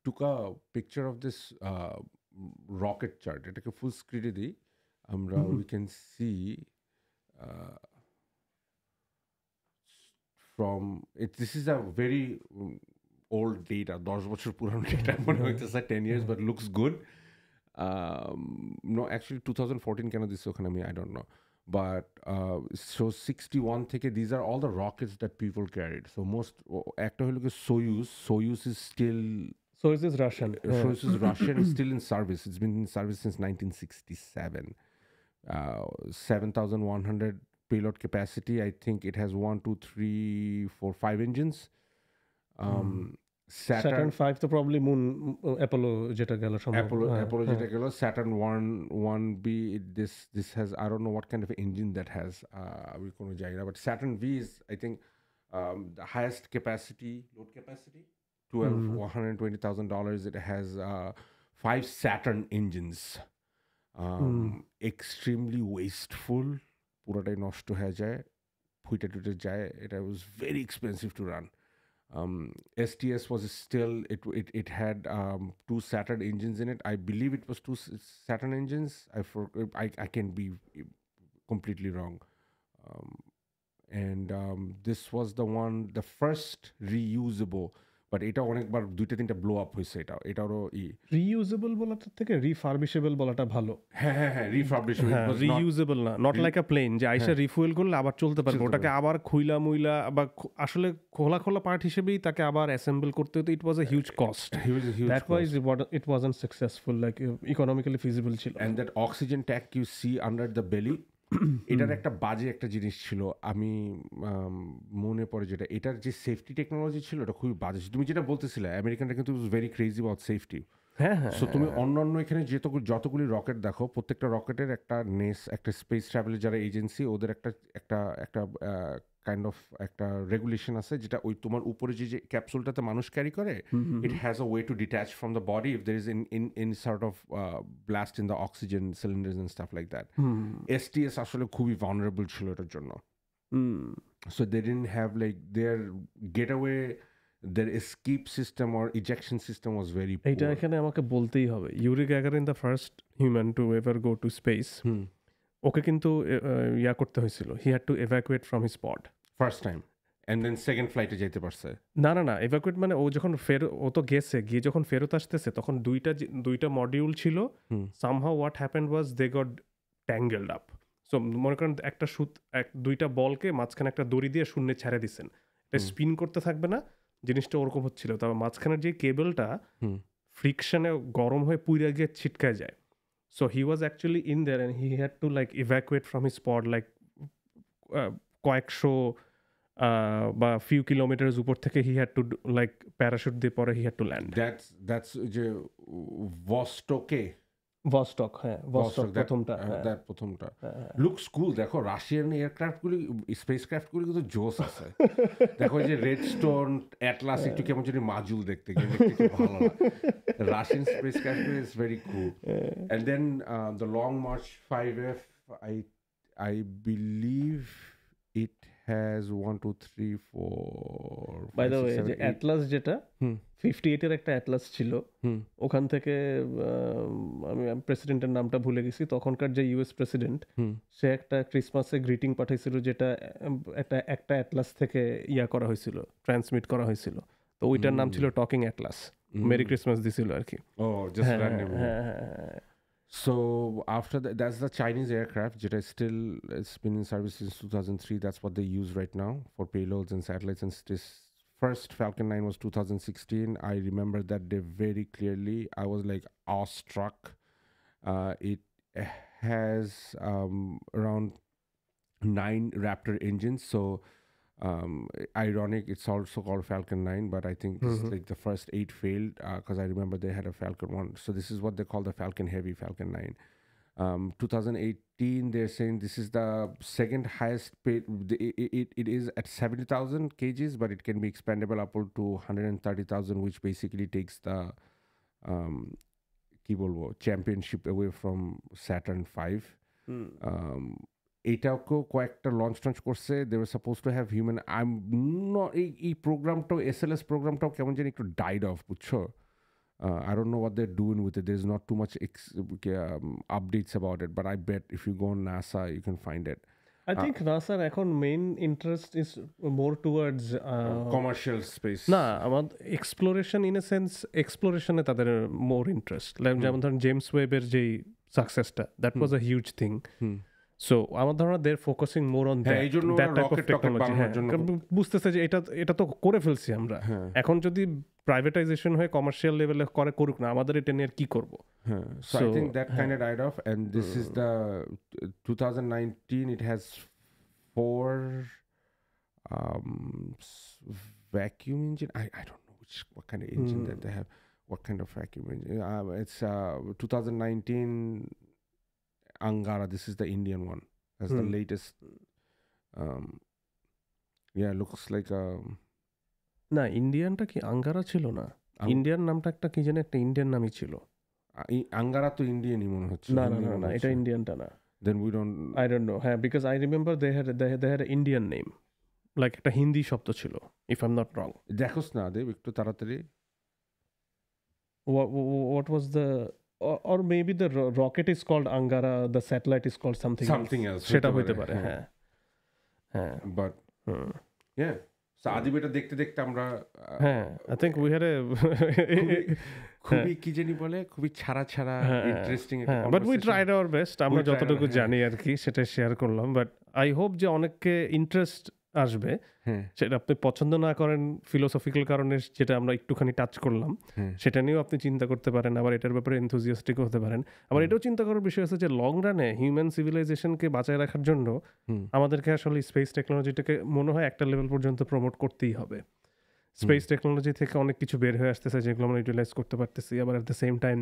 took a picture of this rocket chart, এটাকে ফুল স্ক্রিনে দিই আমরা, we can see from it, this is a very old data, 10 বছর পুরানো data মনে হইতেছে, 10 years, but looks good. No, actually 2014 কেন দিচ্ছে ওখানে আমি I don't know, but so 61 থেকে these are all the rockets that people carried. So most একটা হলো কি Soyuz is still, Soyuz is Russian. Soyuz is Russian, is still in service. It's been in service since 1967. 7,100 payload capacity. I think it has 1, 2, 3, 4, 5 engines. Saturn 5 তো probably moon Apollo যেটা গেল Apollo যেটা গেল, Saturn 1B, this has, I don't know what kind of engine that has, আমি কোনো জানি না, but Saturn V is I think the highest capacity, load capacity, $120,000. It has 5 Saturn engines. Extremely wasteful, পুরোটাই নষ্ট হয়ে যায়, ফুটে টুটে যায়, এটা was very expensive to run. STS was still, it had 2 Saturn engines in it. I believe it was 2 Saturn engines. I can be completely wrong. And this was the first reusable, but এটা অনেকবার 2-3টা blow up হয়েছে, এটারও reusable বলাটা থেকে রিফার্বিশেবল বলাটা ভালো। হ্যাঁ রিফার্বিশেবল, reusable না, নট লাইক আ প্লেন যে আইসা রিফুয়েল করলে আবার চলতে পারবে, ওটাকে আবার খুইলা মুইলা বা আসলে খোলা পার্ট হিসেবেই তাকে আবার অ্যাসেম্বল করতে হতো। It was a huge cost, that wise it wasn't successful, like economically feasible ছিল। And that oxygen tank you see under the belly, এটার একটা বাজে একটা জিনিস ছিল, আমি মনে পড়ে যেটা, এটার যে সেফটি টেকনোলজি ছিল এটা খুবই বাজে। তুমি যেটা বলতেছিলে আমেরিকানরা কিন্তু very crazy about safety. So তুমি অন্যান্য এখানে যতগুলি রকেট দেখো, প্রত্যেকটা রকেটের একটা স্পেস ট্রাভেলের যারা এজেন্সি, ওদের একটা কাইন্ড অফ একটা রেগুলেশন আছে, যেটা ওই তোমার উপরে যে ক্যাপসুলটাতে মানুষ ক্যারি করে, it has a way to detach from the body if there is in sort of blast in the oxygen cylinders and stuff like that. STS আসলে খুবই ভালনারেবল ছিল এটার জন্য। So they didn't have like their gateway, their escape system or ejection system was very poor. এইটা এখানে আমাকে বলতেই হবে, Yuri Gagarin the first human to ever go to space, okay কিন্তু ইয়া করতে হয়েছিল, he had to evacuate from his pod first time, and then second ফ্লাইটে যেতে পারছে। না এভাকুয়েট মানে ও যখন ও তো গিয়ে যখন ফেরত আসতেছে তখন দুইটা মডিউল ছিল, somehow what happened was they got tangled up. So মনে করেন একটা দুইটা বলকে মাঝখানে একটা দড়ি দিয়ে শূন্যে ছেড়ে দিচ্ছেন, এটা স্পিন করতে থাকবে না, জিনিসটা ওরকম হচ্ছিল। তবে মাঝখানের যে কেবলটা ফ্রিকশনে গরম হয়ে পুইরা গিয়ে ছিটকায় যায়। So he was actually in there and he had to like evacuate from his spot, like কয়েকশো বা ফিউ কিলোমিটার্স উপর থেকে he had to like parachute দিয়ে পরে he had to land. That's যে ভস্টোকে ভস্টক, হ্যাঁ ভস্টক প্রথমটা, প্রথমটা লুকস কুল। দেখো রাশিয়ান এয়ারক্রাফটগুলি, স্পেস ক্রাফটগুলি কিন্তু জোস আছে। দেখো যে রেডস্টোন, অ্যাটলাস একটু কেমন জানি মাজুল দেখতে ভালো লাগে। রাশিয়ান স্পেস ক্রাফটগুলি is very cool. And then the long march 5F, I believe it has 1 2 3 4 by 5 the 6 way 7 যে 8 অ্যাটলাস যেটা 58 এর একটা অ্যাটলাস ছিল, ওখান থেকে আমি প্রেসিডেন্টের নামটা ভুলে গেছি, তখনকার যে ইউএস প্রেসিডেন্ট সে একটা ক্রিসমাসে গ্রিটিং পাঠাইছিল যেটা একটা অ্যাটলাস থেকে করা হয়েছিল, ট্রান্সমিট করা হয়েছিল, তো ওইটার নাম ছিল টকিং অ্যাটলাস। মেরি ক্রিসমাস দিছিল আর কি। just randomly. So after that, that's the Chinese aircraft that it's been in service since 2003. That's what they use right now for payloads and satellites. And this first Falcon 9 was 2016. I remember that day very clearly. I was like awestruck. It has around 9 Raptor engines. So ironic, it's also called Falcon 9, but I think this is like the first 8 failed because I remember they had a Falcon 1. So this is what they call the Falcon Heavy, Falcon 9. 2018, they're saying this is the second highest paid. It is at 70,000 kgs, but it can be expandable up to 130,000, which basically takes the championship away from Saturn 5. এটাকেও কয়েকটা launch করছে। They were suppose to have human. এই প্রোগ্রামটাও, SLS প্রোগ্রামটাও কেমন জানি একটু died off, বুঝছো? I don't know what they're doing with it. There's not too much updates about it, but I bet if you go on NASA, you can find it. I think NASAর এখন main interest is more towards commercial space. না, আমাদের exploration, in a sense এক্সপ্লোরেশনে তাদের more interest. যেমন ধরেন James ওয়েবের যেই সাকসেসটা, that was a huge thing. So আমার ধারণা they're focusing more on that type of technology. বুঝতেছে যে এটা তো করে ফেলছি আমরা, এখন যদি প্রাইভেটাইজেশন হয়ে কমার্শিয়াল লেভেলে করুক না, আমাদের এটা নিয়ে কি করব? So I think that kind of died off, and this is the 2019. It has 4 vacuum engine. I don't know what kind of engine that they have. What kind of vacuum engine? It's 2019 Angara. This is the Indian one. That's the latest. Yeah, looks like a. না, ইন্ডিয়ানটা কি Angara ছিল না? Indian নামটা একটা কি যেন একটা Indian নামই ছিল। আঙ্গারা তো ইন্ডিয়ানই মনে হচ্ছে। না, এটা ইন্ডিয়ানটা না। Then we don't. I don't know. হ্যাঁ, because I remember they had an Indian name. Like একটা হিন্দি শব্দ ছিল, if I'm not wrong. দেখোস না দেব একটু তাড়াতাড়ি। What was the or maybe the rocket is called Angara, the satellite is called something else. সেটা হইতে পারে, হ্যাঁ। But yeah. So আদিবেটা দেখতে দেখতে আমরা I think we had a খুবই কি জানি বলে, খুবই ছাড়া ইন্টারেস্টিং একটা conversation. But we tried our best. আমরা যতটুকু জানি আর কি সেটা শেয়ার করলাম। বাট আই হোপ যে অনেককে ইন্টারেস্ট আসবে। সেটা আপনি পছন্দ না করেন ফিলোসফিক্যাল কারণে, যেটা আমরা একটুখানি টাচ করলাম, সেটা নিয়েও আপনি চিন্তা করতে পারেন। আবার এটার ব্যাপারে এনথুজিয়াস্টিক হতে পারেন। আবার এটাও চিন্তা করার বিষয় আছে যে লং রানে হিউম্যান সিভিলাইজেশনকে বাঁচায় রাখার জন্য আমাদেরকে আসলে স্পেস টেকনোলজিটাকে মনে হয় একটা লেভেল পর্যন্ত প্রমোট করতেই হবে। স্পেস টেকনোলজি থেকে অনেক কিছু বের হয়ে আসতেছে যেগুলো আমরা ইউটিলাইজ করতে পারতেছি। আবার অ্যাট দ্য সেম টাইম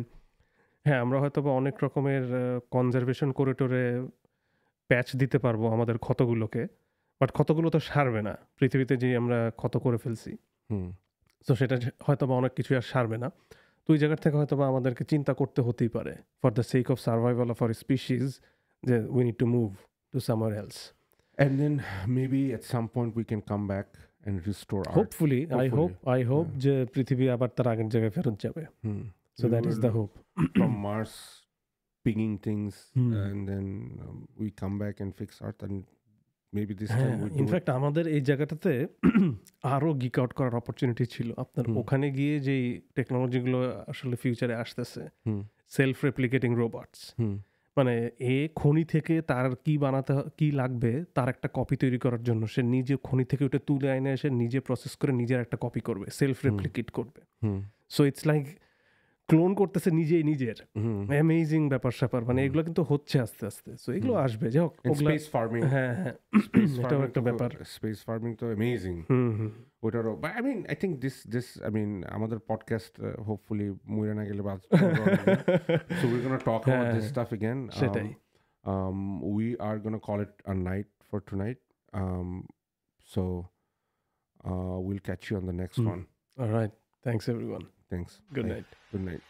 আমরা হয়তো বা অনেক রকমের কনজারভেশন করিডোরে প্যাচ দিতে পারবো আমাদের ক্ষতগুলোকে, বাট ক্ষতগুলো তো সারবে না পৃথিবীতে যে আমরা ক্ষত করে ফেলছি। তো সেটা হয়তো বা অনেক কিছু আর সারবে না। তো ওই জায়গার থেকে হয়তো বা আমাদেরকে চিন্তা করতে হতেই পারে for the sake of survival of our species, যে we need to move to somewhere else. And then maybe at some point we can come back and restore art. Hopefully. I hope যে পৃথিবী আবার তার আগের জায়গায় ফেরত যাবে। So that is the hope. From Mars pinging things and then we come back and fix Earth, and maybe this time we do. In fact আমাদের এই জায়গাটাতে আরো গিক আউট করার অপরচুনিটি ছিল। আপনার ওখানে গিয়ে যেই টেকনোলজিগুলো আসলে ফিউচারে আসতেছে, সেলফ রেপ্লিকেটিং রোবটস, মানে খনি থেকে তার কি লাগবে তার একটা কপি তৈরি করার জন্য সে নিজে খনি থেকে ওটা তুলে আইনে এসে নিজে প্রসেস করে নিজের একটা কপি করবে, সেলফ রেপ্লিকেট করবে। সো ইটস লাইক ক্লোন করতেছে নিজের অ্যামেজিং ব্যাপার স্যাপার মানে এগুলো কিন্তু হচ্ছে আস্তে আস্তে সো এগুলো আসবে যাই হোক স্পেস ফার্মিং হ্যাঁ এটাও একটা ব্যাপার স্পেস ফার্মিং তো অ্যামেজিং ওটারও but I mean I think this I mean আমাদের পডকাস্ট হোপফুলি মরে না গেলে বাদ so we gonna talk about this stuff again সেটাই we are gonna call it a night for tonight so we'll catch you on the next one all right thanks everyone thanks good night good night